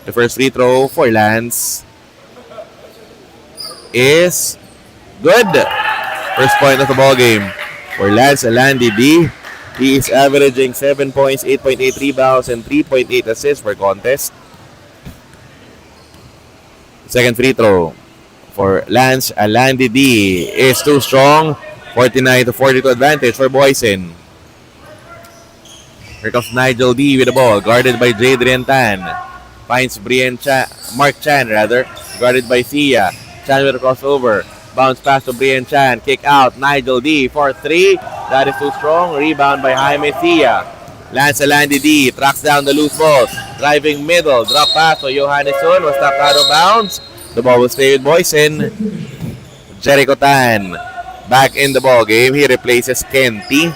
The first free throw for Lance is good. First point of the ball game for Lance Alandi D. He is averaging 7 points, 8.8 rebounds, and 3.8 assists per contest. Second free throw for Lance Alandi D is too strong. 49-42 advantage for Boysen. Here comes Nigel D with the ball, guarded by Jadrian Tan. Finds Mark Chan, guarded by Sia. Chan with a crossover. Bounce pass to Brian Chan. Kick out. Nigel D for 3. That is too strong. Rebound by Jaime Sia. Lance Alandi D tracks down the loose ball. Driving middle. Drop pass to Johannesson. Was tapped out of bounds. The ball will stay with Boysen. Jericho Tan back in the ball game. He replaces Kenty.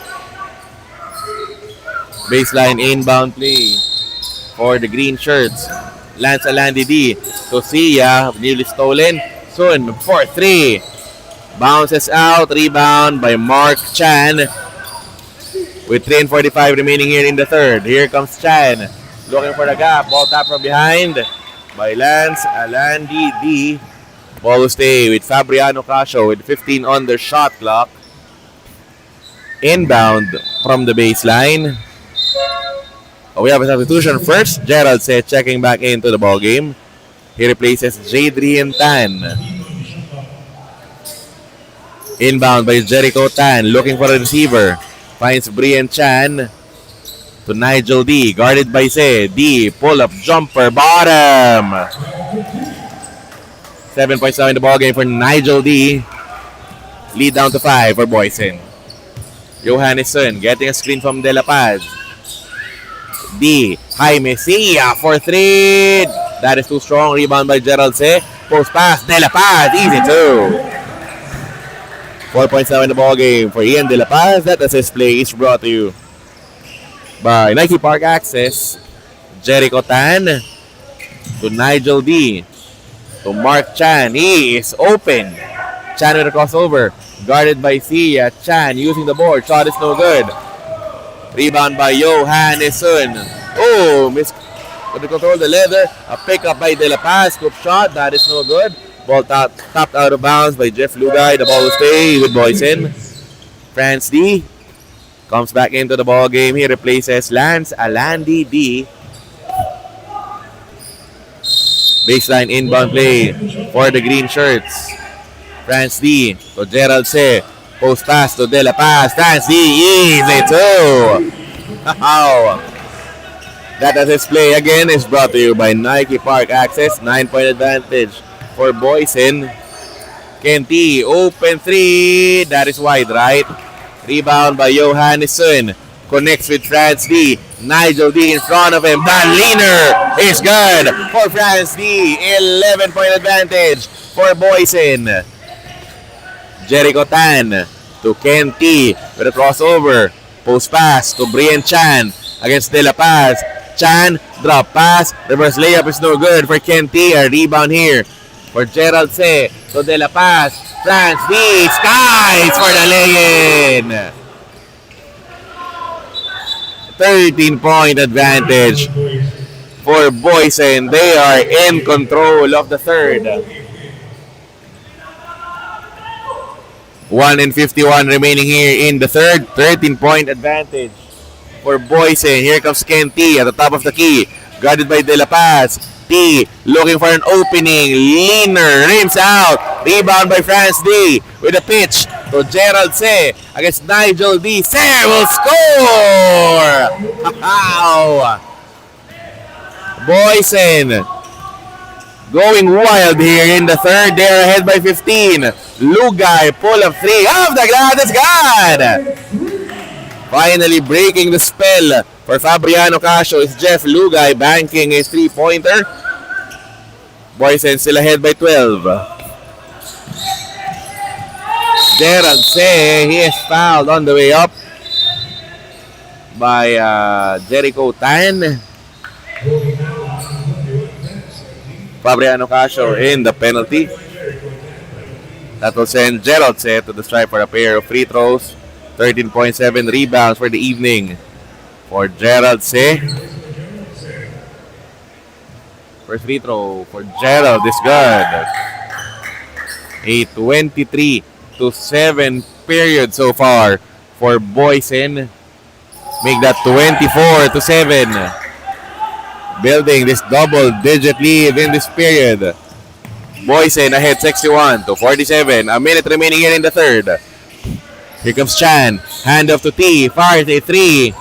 Baseline inbound play for the green shirts. Lance Alandi D to Sia. Nearly stolen. Sun for 3. Bounces out. Rebound by Mark Chan. With 3:45 remaining here in the third. Here comes Chan. Looking for the gap. Ball tap from behind by Lance Alandi D. Ball will stay with Fabriano Casio with 15 on the shot clock. Inbound from the baseline. We have a substitution first. Gerald said checking back into the ball game. He replaces Jadrian Tan. Inbound by Jericho Tan. Looking for a receiver. Finds Brian Chan to Nigel D. Guarded by Se. D. Pull-up jumper. Bottom. 7 points now in the ball game for Nigel D. Lead down to 5 for Boysen. Johannesson getting a screen from De La Paz. D. Jaime Sia for 3. That is too strong. Rebound by Gerald Se. Post pass. De La Paz. Easy 2. 4 points now in the ball game for Ian De La Paz. That assist play is brought to you by Nike Park Access. Jericho Tan to Nigel D. To Mark Chan. He is open. Chan with a crossover. Guarded by Sia. Chan using the board. Shot is no good. Rebound by Johannesson. Oh, couldn't control the leather. A pickup by De La Paz. Scoop shot. That is no good. Ball tapped out of bounds by Jeff Lugay. The ball will stay with Boysen. France D comes back into the ball game. He replaces Lance Alandi D. Baseline inbound play for the green shirts. France D to Gerald Se. Post pass to De La Paz. France D. Easy 2. Wow. That assist play again is brought to you by Nike Park Access. 9-point advantage for Boysen. Kenty, open 3. That is wide, right? Rebound by Johannesson. Connects with France D. Nigel D in front of him. Dan Leaner is good for France D. 11-point advantage for Boysen. Jericho Tan to Kenty with a crossover. Post pass to Brian Chan against De La Paz. Chan, drop pass. Reverse layup is no good for Kenty. A rebound here for Gerald Se to De La Paz. France D. Skies for the lay-in. 13-point advantage for Boysen. They are in control of the third. 1:51 remaining here in the third. 13-point advantage for Boysen. Here comes Kenty at the top of the key. Guarded by De La Paz. T looking for an opening. Leaner rims out. Rebound by France D with a pitch to Gerald Se against Nigel D. Se will score! Wow! Boysen going wild here in the third. They're ahead by 15. Lugay pull up 3 off the glass. It's good! Finally breaking the spell for Fabriano Casio is Jeff Lugay banking his 3-pointer. Boysen still ahead by 12. Gerald Se, he is fouled on the way up by Jericho Tan. Fabriano Casio in the penalty. That will send Gerald Se to the stripe for a pair of free throws. 13.7 rebounds for the evening for Gerald Se. First free throw for Gerald is good. A 23-7 period so far for Boysen. Make that 24-7. Building this double-digit lead in this period. Boysen ahead 61-47. A minute remaining here in the third. Here comes Chan. Hand off to T. Fires a 3.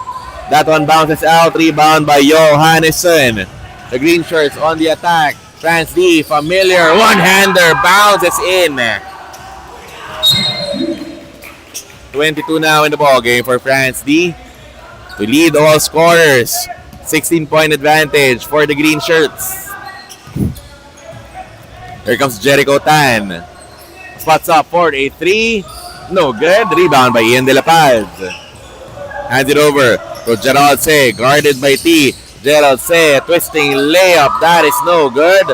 That one bounces out. Rebound by Johannesson. The green shirts on the attack. France D. Familiar. One-hander bounces in. 22 now in the ball game for France D to lead all scorers. 16-point advantage for the green shirts. Here comes Jericho Tan. Spots up for a 3. No good. Rebound by Ian De La Paz. Hands it over to Gerald Se. Guarded by T. Gerald Se. Twisting layup. That is no good.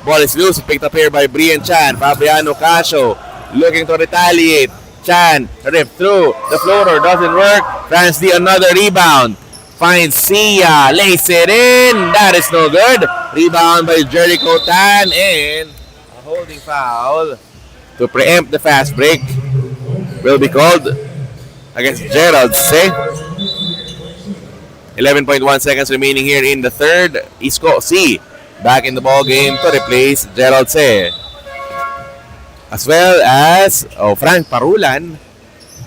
Ball is loose. Picked up here by Brian Chan. Fabriano Casio looking to retaliate. Chan ripped through. The floater doesn't work. France D another rebound. Finds Sia. Lays it in. That is no good. Rebound by Jericho Tan. And a holding foul to preempt the fast break will be called against Gerald Se. 11.1 seconds remaining here in the third. Isco C back in the ball game to replace Gerald Se. As well as Frank Parulan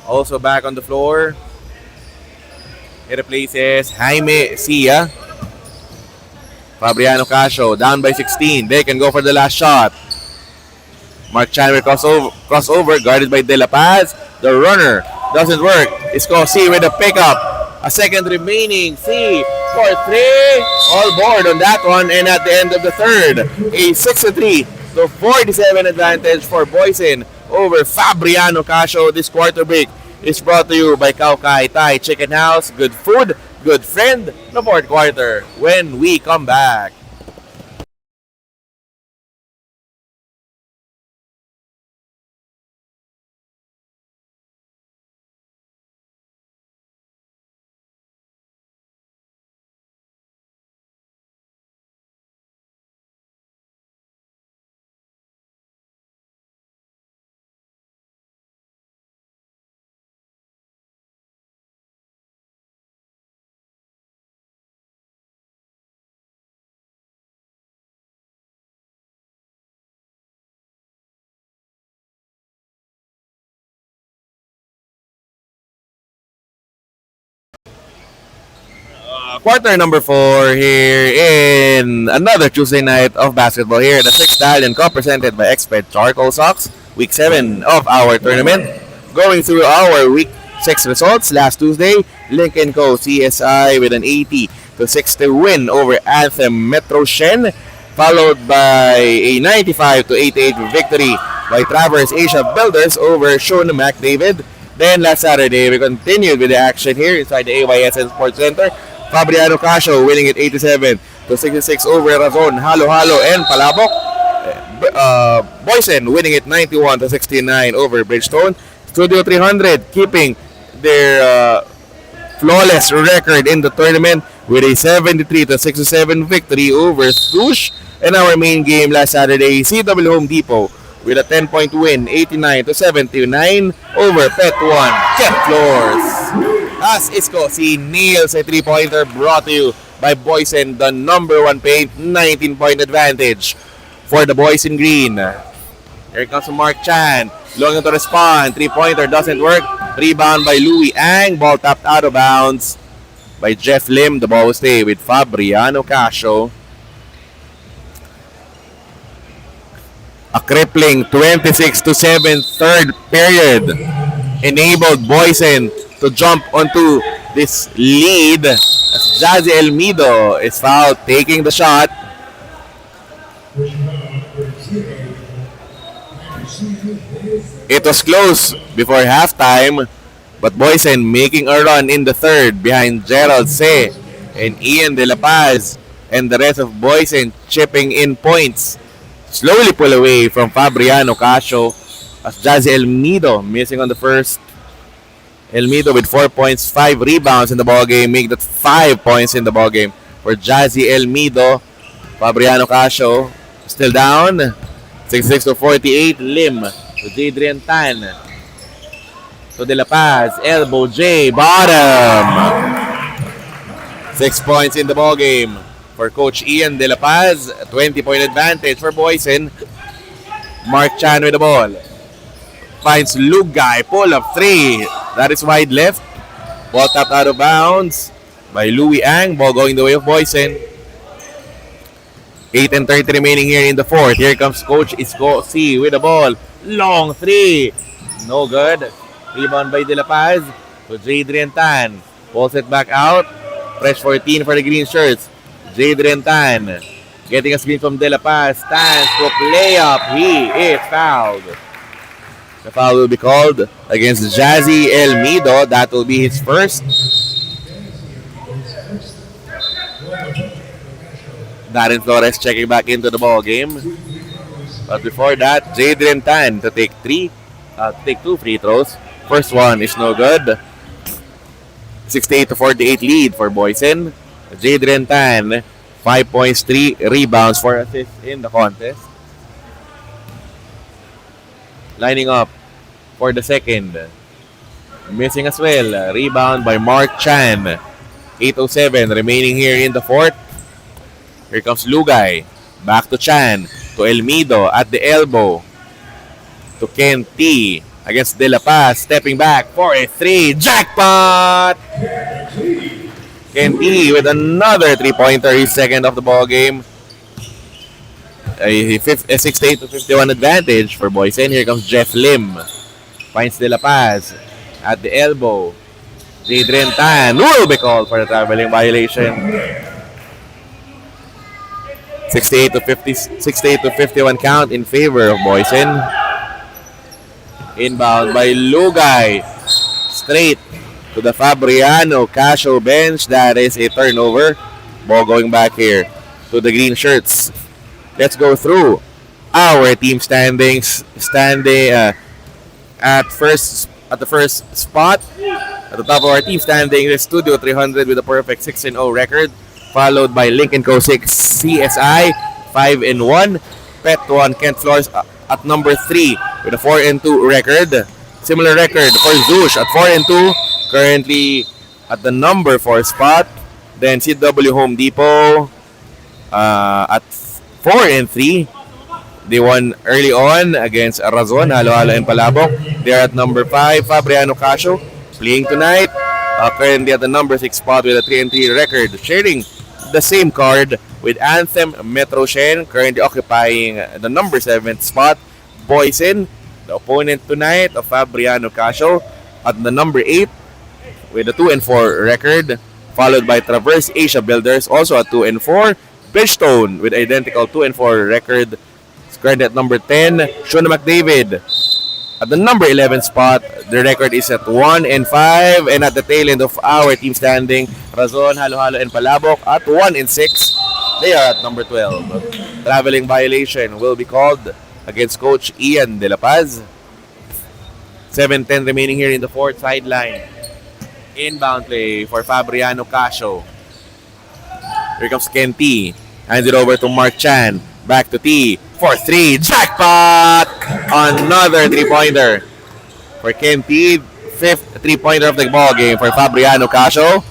also back on the floor. He replaces Jaime Sia. Fabriano Casio down by 16. They can go for the last shot. Mark Chan will crossover guarded by De La Paz. The runner doesn't work. Isco C with a pickup. A second remaining. C for 3. All board on that one. And at the end of the third, a 6-3 to 47 advantage for Boysen over Fabriano Casio. This quarter break is brought to you by Kaukai Thai Chicken House. Good food, good friend. The fourth quarter when we come back. Quarter number 4 here in another Tuesday night of basketball here at the 6th Stallion Cup presented by Expert Charcoal Sox. Week 7 of our tournament. Going through our Week 6 results. Last Tuesday, Lincoln Co. CSI with an 80-60 win over Anthem Metro Shen, followed by a 95-88 victory by Traverse Asia Builders over Shona McDavid. Then last Saturday, we continued with the action here inside the AYSN Sports Center. Fabriano Casio winning it 87-66 over Razon, Halo Halo, and Palabok. Boysen winning it 91-69 over Bridgestone. Studio 300 keeping their flawless record in the tournament with a 73-67 victory over Swoosh. And our main game last Saturday, CW Home Depot with a 10-point win, 89-79 over Pet 1 Ket Floors. As Isco C nails a 3-pointer brought to you by Boysen, the number 1 paint, 19-point advantage for the boys in green. Here comes Mark Chan, looking to respond. 3-pointer doesn't work. Rebound by Louis Ang. Ball tapped out of bounds by Jeff Lim. The ball will stay with Fabriano Casio. A crippling 26-7 third period enabled Boysen to jump onto this lead as Jazzy Elmido is fouled taking the shot. It was close before halftime, but Boysen making a run in the third behind Gerald Se and Ian De La Paz, and the rest of Boysen chipping in points. Slowly pull away from Fabriano Casio as Jazzy Elmido missing on the first. Elmido with 4 points, 5 rebounds in the ballgame, make that 5 points in the ballgame for Jazzy Elmido. Fabriano Casio still down, 66-48. Lim to Jadrian Tan to De La Paz, elbow J, bottom. 6 points in the ballgame for Coach Ian De La Paz. 20-point advantage for Boysen. Mark Chan with the ball. Finds Lugay, pull up 3. That is wide left. Ball tapped out of bounds by Louis Ang. Ball going the way of Boysen. 8:30 remaining here in the fourth. Here comes Coach Isco C with the ball. Long 3. No good. Rebound by De La Paz to Jadrian Tan. Pulls it back out. Fresh 14 for the green shirts. Jadrian Tan getting a screen from De La Paz. Stands to layup. He is fouled. The foul will be called against Jazzy Elmido. That will be his first. Darren Flores checking back into the ball game. But before that, Jadrian Tan to take two free throws. First one is no good. 68-48 lead for Boysen. Jadrian Tan, 5 points, 3 rebounds, 4 assists in the contest. Lining up for the second. Missing as well. Rebound by Mark Chan. 8:07 remaining here in the fourth. Here comes Lugay. Back to Chan. To Elmido at the elbow. To Ken T. Against De La Paz. Stepping back for a 3. Jackpot! Ken T with another 3-pointer. His second of the ball game. A 68-51 advantage for Boysen. Here comes Jeff Lim. Finds De La Paz at the elbow. Jadrian Tan will be called for the traveling violation. 68-51 count in favor of Boysen. Inbound by Lugay. Straight to the Fabriano Casio bench. That is a turnover. Ball going back here to the green shirts. Let's go through our team standings. Standing at the first spot. At the top of our team standing is Studio 300 with a perfect 6-0 record, followed by Lincoln Co 6 CSI 5-1. Pet 1 Kent Flores at number 3 with a 4-2 record. Similar record for Zush at 4-2, currently at the number 4 spot. Then CW Home Depot at 4-3. They won early on against Razon, Halo-Halo, and Palabok. They're at number 5. Fabriano Casio playing tonight. Currently at the number 6 spot with a 3-3 record. Sharing the same card with Anthem Metro Shen, currently occupying the number 7th spot. Boysen, the opponent tonight of Fabriano Casio, at the number 8 with a 2-4 record. Followed by Traverse Asia Builders, also at 2-4. Bridgestone with identical 2-4 record. Currently at number 10. Shona McDavid at the number 11 spot. The record is at 1-5. And at the tail end of our team standing, Razon, Halo-Halo, and Palabok at 1-6. They are at number 12. Traveling violation will be called against Coach Ian De La Paz. 7:10 remaining here in the fourth sideline. Inbound play for Fabriano Casio. Here comes Ken T. Hands it over to Mark Chan. Back to T. For 3. Jackpot! Another 3-pointer for Ken T. 5th 3-pointer of the ball game for Fabriano Casio.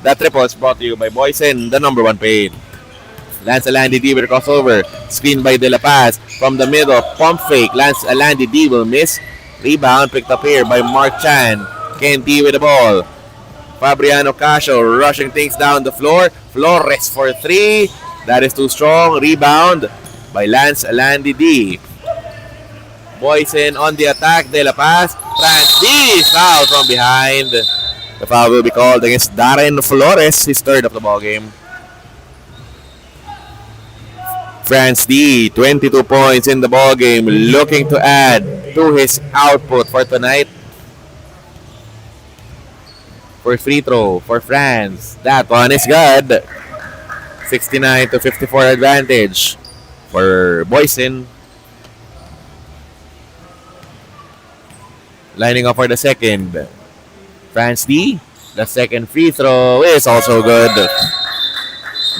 That triple is brought to you by Boysen, the number 1 paid. Lance Alandi D with a crossover. Screen by De La Paz. From the middle, pump fake. Lance Alandi D will miss. Rebound picked up here by Mark Chan. Ken T with the ball. Fabriano Casio rushing things down the floor. Flores for 3. That is too strong. Rebound by Lance Alandi D. Boysen on the attack. De La Paz. France D is fouled from behind. The foul will be called against Darren Flores, his third of the ball game. France D, 22 points in the ball game, looking to add to his output for tonight. First free throw for France. That one is good. 69-54 advantage for Boysen. Lining up for the second. France D, the second free throw is also good.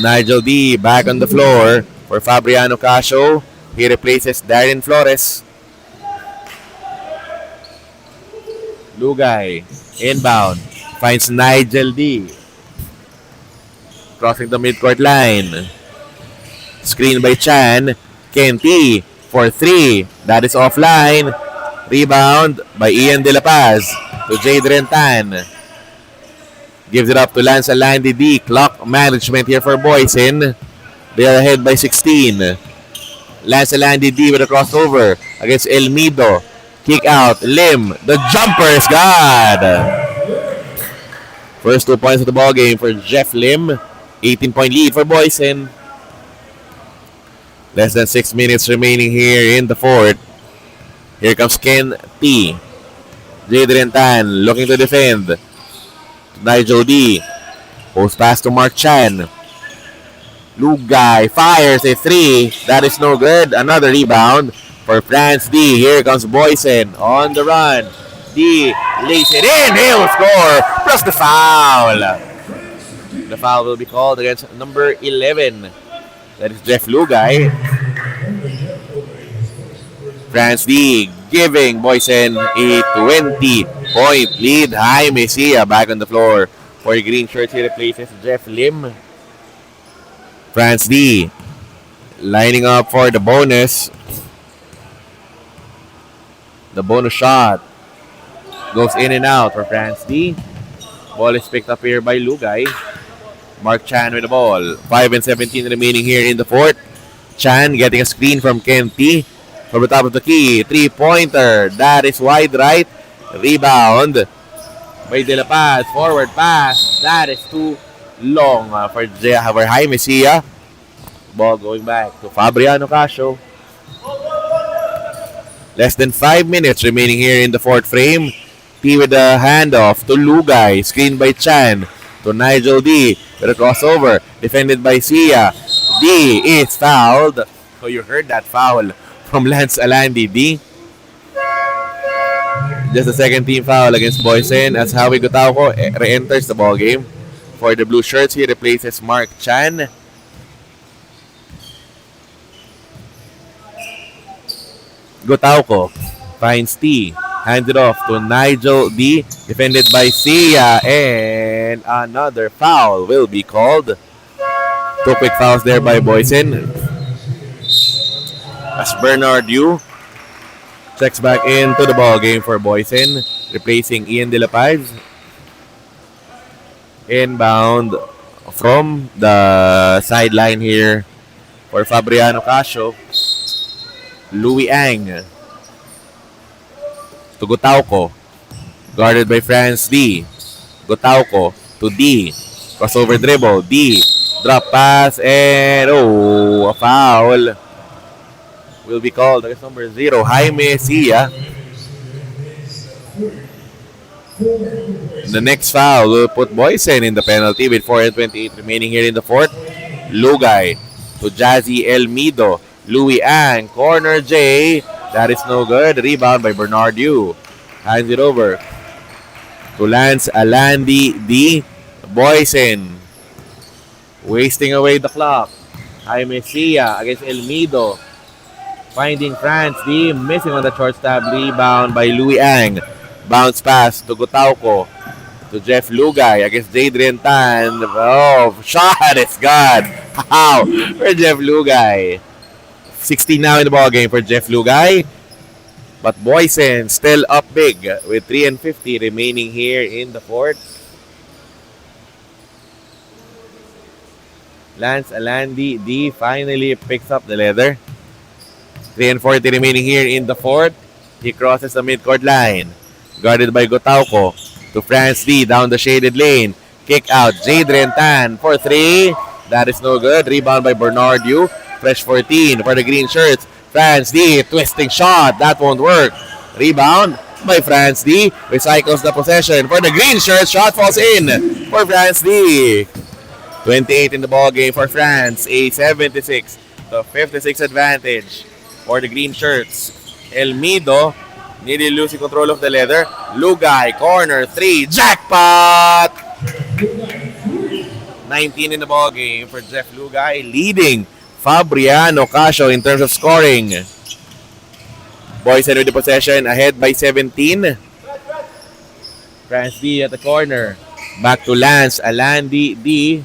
Nigel D back on the floor for Fabriano Casio. He replaces Darren Flores. Lugay, inbound, finds Nigel D. Crossing the midcourt line. Screen by Chan. Ken T for 3. That is offline. Rebound by Ian De La Paz to Jadrian Tan. Gives it up to Lance Alandi D. Clock management here for Boysen. They are ahead by 16. Lance Alandi D with a crossover against Elmido. Kick out. Lim. The jumper is good. First 2 points of the ball game for Jeff Lim. 18-point lead for Boysen. Less than 6 minutes remaining here in the fourth. Here comes Ken T. Jadrian Tan looking to defend. Nigel D. Post pass to Mark Chan. Lugay fires a 3. That is no good. Another rebound for France D. Here comes Boysen on the run. D lays it in. He'll score. Plus the foul. The foul will be called against number 11. That is Jeff Lugay. France D giving Boysen a 20-point lead. Jaime Sia back on the floor for the green shirts. He replaces Jeff Lim. France D lining up for the bonus. The bonus shot goes in and out for France D. Ball is picked up here by Lugay. Mark Chan with the ball. 5 and 17 remaining here in the fourth. Chan getting a screen from Ken T. From the top of the key. 3-pointer. That is wide right. Rebound by De La Paz. Forward pass. That is too long for Jaime Sia. Ball going back to Fabriano Casio. Less than 5 minutes remaining here in the fourth frame. T with the handoff to Lugay. Screened by Chan to Nigel D. With a crossover. Defended by Sia. D is fouled. So you heard that foul from Lance Alandi D. Just the second team foul against Boysen as Howie Gutauco re-enters the ball game. For the blue shirts, he replaces Mark Chan. Gutauco finds T. Hands it off to Nigel D. Defended by Sia. And another foul will be called. 2 quick fouls there by Boysen. As Bernard Yu checks back into the ball game for Boysen, replacing Ian De La Paz. Inbound from the sideline here for Fabriano Casio. Louis Ang to Gutauco, guarded by France D. Gutauco to D. Crossover dribble. D. Drop pass and a foul will be called against number 0, Jaime Sia. The next foul will put Boysen in the penalty with 4 and 28 remaining here in the fourth. Lugay to Jazzy Elmido. Louis Ang, corner J. That is no good. Rebound by Bernard Yu. Hands it over to Lance Alandi D. Boysen wasting away the clock. Jaime Sia against Elmido. Finding France D. Missing on the short stab. Rebound by Louis Ang. Bounce pass to Gutauco. To Jeff Lugay against Jadrian Tan. Oh, shot is good. Wow. For Jeff Lugay. 16 now in the ball game for Jeff Lugay. But Boysen still up big with 3 and 50 remaining here in the fourth. Lance Alandi D finally picks up the leather. 3 and 40 remaining here in the fourth. He crosses the midcourt line. Guarded by Gutauco. To France D down the shaded lane. Kick out. Jadrian Tan for 3. That is no good. Rebound by Bernard Yu. Fresh 14 for the green shirts. France D. Twisting shot. That won't work. Rebound by France D. Recycles the possession for the green shirts. Shot falls in for France D. 28 in the ball game for France. A 76 to 56 advantage for the green shirts. Elmido nearly losing control of the leather. Lugay, corner 3. Jackpot! 19 in the ball game for Jeff Lugay, leading Fabriano Casio in terms of scoring. Boysen with the possession, ahead by 17. France D at the corner. Back to Lance Alandi D.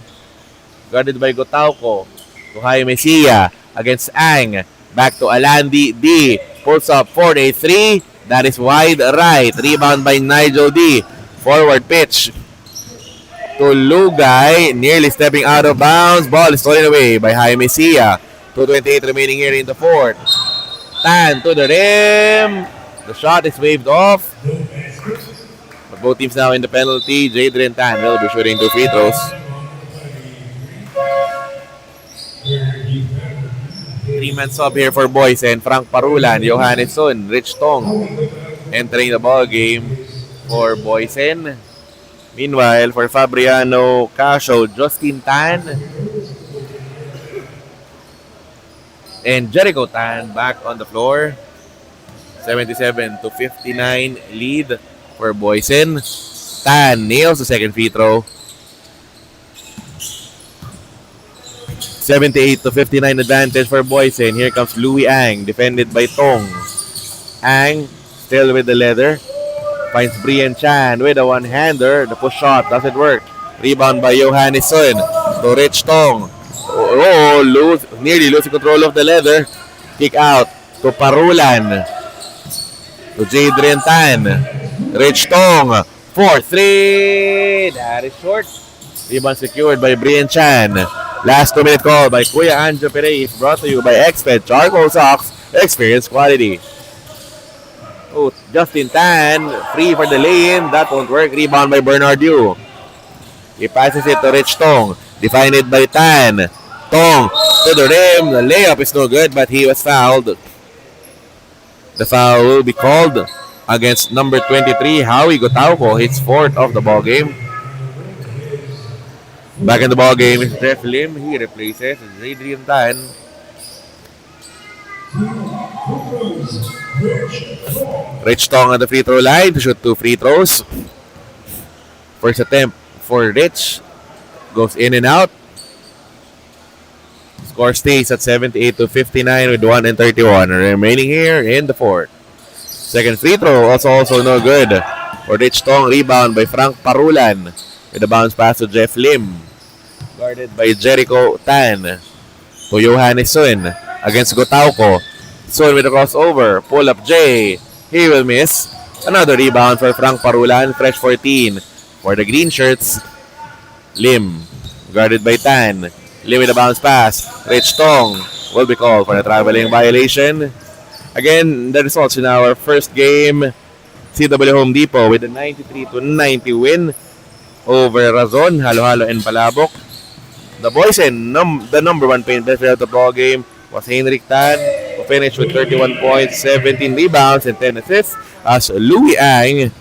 Guarded by Gutauco. To Jaime Sia against Ang. Back to Alandi D. Pulls up 4-3. That is wide right. Rebound by Nigel D. Forward pitch to Lugay. Nearly stepping out of bounds. Ball is stolen away by Jaime Sia. 2:28 remaining here in the fourth. Tan to the rim. The shot is waved off. But both teams now in the penalty. Jadrian Tan will be shooting 2 free throws. 3-man sub here for Boysen. Frank Parulan, Johannesson, Rich Tong entering the ball game for Boysen. Meanwhile, for Fabriano, Casio, Justin Tan, and Jericho Tan back on the floor. 77-59 lead for Boysen. Tan nails the second free throw. 78-59 advantage for Boysen. Here comes Louis Ang, defended by Tong. Ang still with the leather. Finds Brian Chan with a one-hander. The push shot doesn't work. Rebound by Johannesson to Rich Tong. Nearly losing control of the leather. Kick out to Parulan. To Jadrian Tan. Rich Tong. 4-3. That is short. Rebound secured by Brian Chan. Last 2-minute call by Kuya Anjo Perez. Brought to you by Exped Charcoal Socks. Experience quality. Oh, Justin Tan, free for the lane. That won't work. Rebound by Bernard Yu. He passes it to Rich Tong. Defined by Tan. Tong to the rim. The layup is no good, but he was fouled. The foul will be called against number 23, Howie Gotauco. His fourth of the ball game. Back in the ball game is Jeff Lim. He replaces Adrian Tan. Rich Tong on the free throw line to shoot 2 free throws. First attempt for Rich goes in and out. Score stays at 78-59 with 1:31 remaining here in the fourth. Second free throw also no good for Rich Tong. Rebound by Frank Parulan with a bounce pass to Jeff Lim. Guarded by Jericho Tan to Johannesson against Gotauco. Son with a crossover. Pull up J. He will miss. Another rebound for Frank Parulan. Fresh 14 for the green shirts. Lim. Guarded by Tan. Lim with a bounce pass. Rich Tong will be called for a traveling violation. Again, the results in our first game. CW Home Depot with a 93-90 win over Razon, Halo-Halo, and Palabok. The Boysen, the number one paint player of the ball game was Henrik Tan, who finished with 31 points, 17 rebounds, and 10 assists, as Louis Ang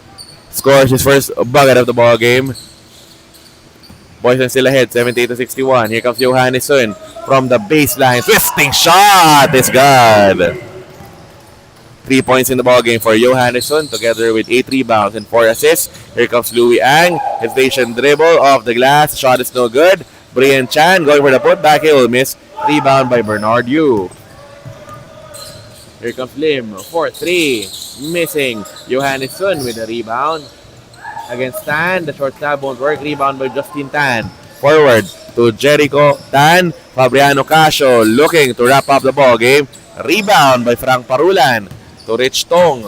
scores his first bucket of the ball game. Boysen still ahead, 78-61. Here comes Johannesson from the baseline. Twisting shot is good. 3 points in the ball game for Johannesson, together with 8 rebounds and 4 assists. Here comes Louis Ang. Hesitation dribble off the glass. Shot is no good. Brian Chan going for the putback. He will miss. Rebound by Bernard Yu. Here comes Lim. 4-3. Missing. Johannesson with the rebound. Against Tan. The short stab won't work. Rebound by Justin Tan. Forward to Jericho Tan. Fabriano Casio looking to wrap up the ball game. Rebound by Frank Parulan to Rich Tong.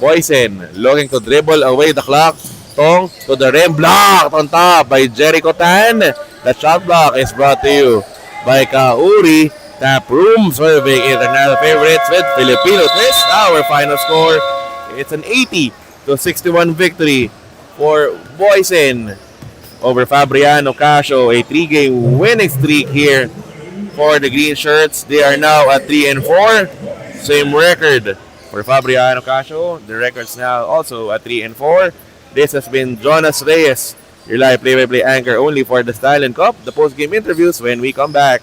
Boysen looking to dribble away the clock. Tong to the rim, blocked on top by Jericho Tan. The shot block is brought to you by Kauri Tap Room, serving international favorites with Filipino twist. Our final score, it's an 80-61 victory for Boysen over Fabriano Casio. A 3-game winning streak here for the green shirts. They are now at 3-4. Same record for Fabriano Casio. The record's now also at 3-4. This has been Jonas Reyes, your live play-by-play anchor only for the Stallion Cup. The post-game interviews when we come back.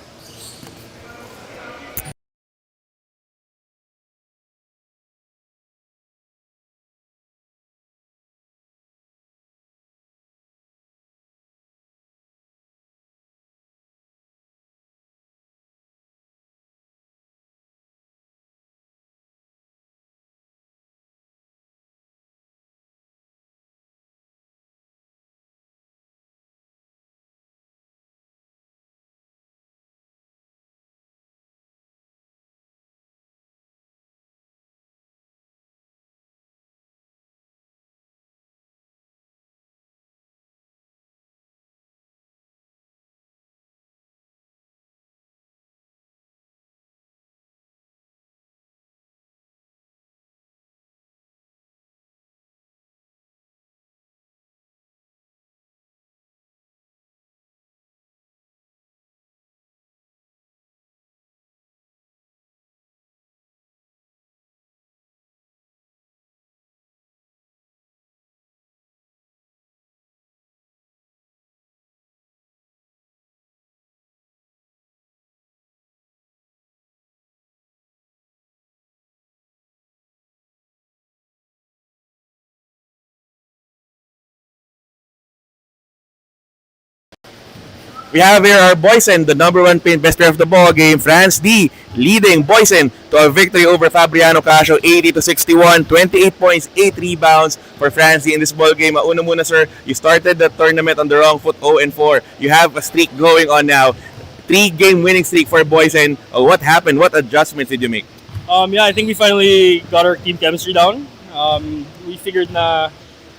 We have here our Boysen, the number one pin, best player of the ball game. France D leading Boysen to a victory over Fabriano Casio, 80-61, 28 points, 8 rebounds for France D in this ball game. Una muna, sir, you started the tournament on the wrong foot, 0-4. You have a streak going on now. 3-game winning streak for Boysen. What happened? What adjustments did you make? Yeah, I think we finally got our team chemistry down. We figured na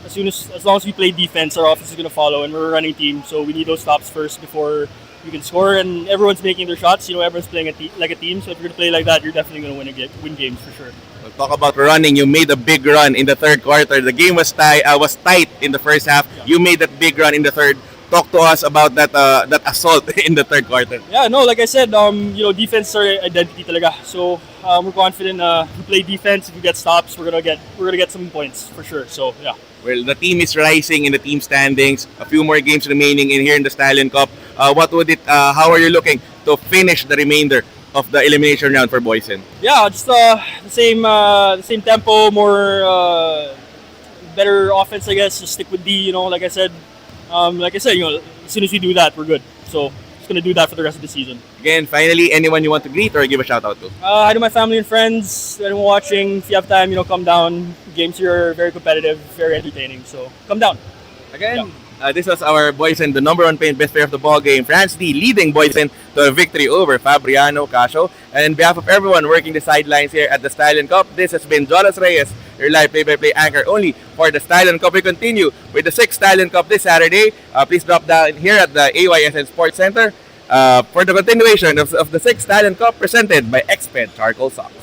as long as we play defense, our offense is going to follow, and we're a running team, so we need those stops first before we can score. And everyone's making their shots. Everyone's playing like a team. So if you're going to play like that, you're definitely going to win games for sure. We'll talk about running. You made a big run in the third quarter. The game was tight in the first half. Yeah. You made that big run in the third. Talk to us about that assault in the third quarter. Yeah, no, like I said, defense is our identity talaga. So we're confident. If we play defense, if we get stops, we're gonna get some points for sure. So yeah. Well, the team is rising in the team standings. A few more games remaining in here in the Stallion Cup. How are you looking to finish the remainder of the elimination round for Boysen? Yeah, just the same tempo, more better offense, I guess. Just stick with D. Like I said, as soon as we do that, we're good. So just gonna do that for the rest of the season. Again, finally, anyone you want to greet or give a shout out to? Hi to my family and friends. Anyone watching, if you have time, come down. Games here are very competitive, very entertaining. So come down. Again, this was our Boysen, the number one pin, best player of the ball game. France D leading Boysen to a victory over Fabriano Casio. And on behalf of everyone working the sidelines here at the Stallion Cup, this has been Jonas Reyes, your live play-by-play anchor only for the Stallion Cup. We continue with the 6th Stallion Cup this Saturday. Please drop down here at the AYSN Sports Center for the continuation of the 6th Stallion Cup presented by Exped Charcoal Socks.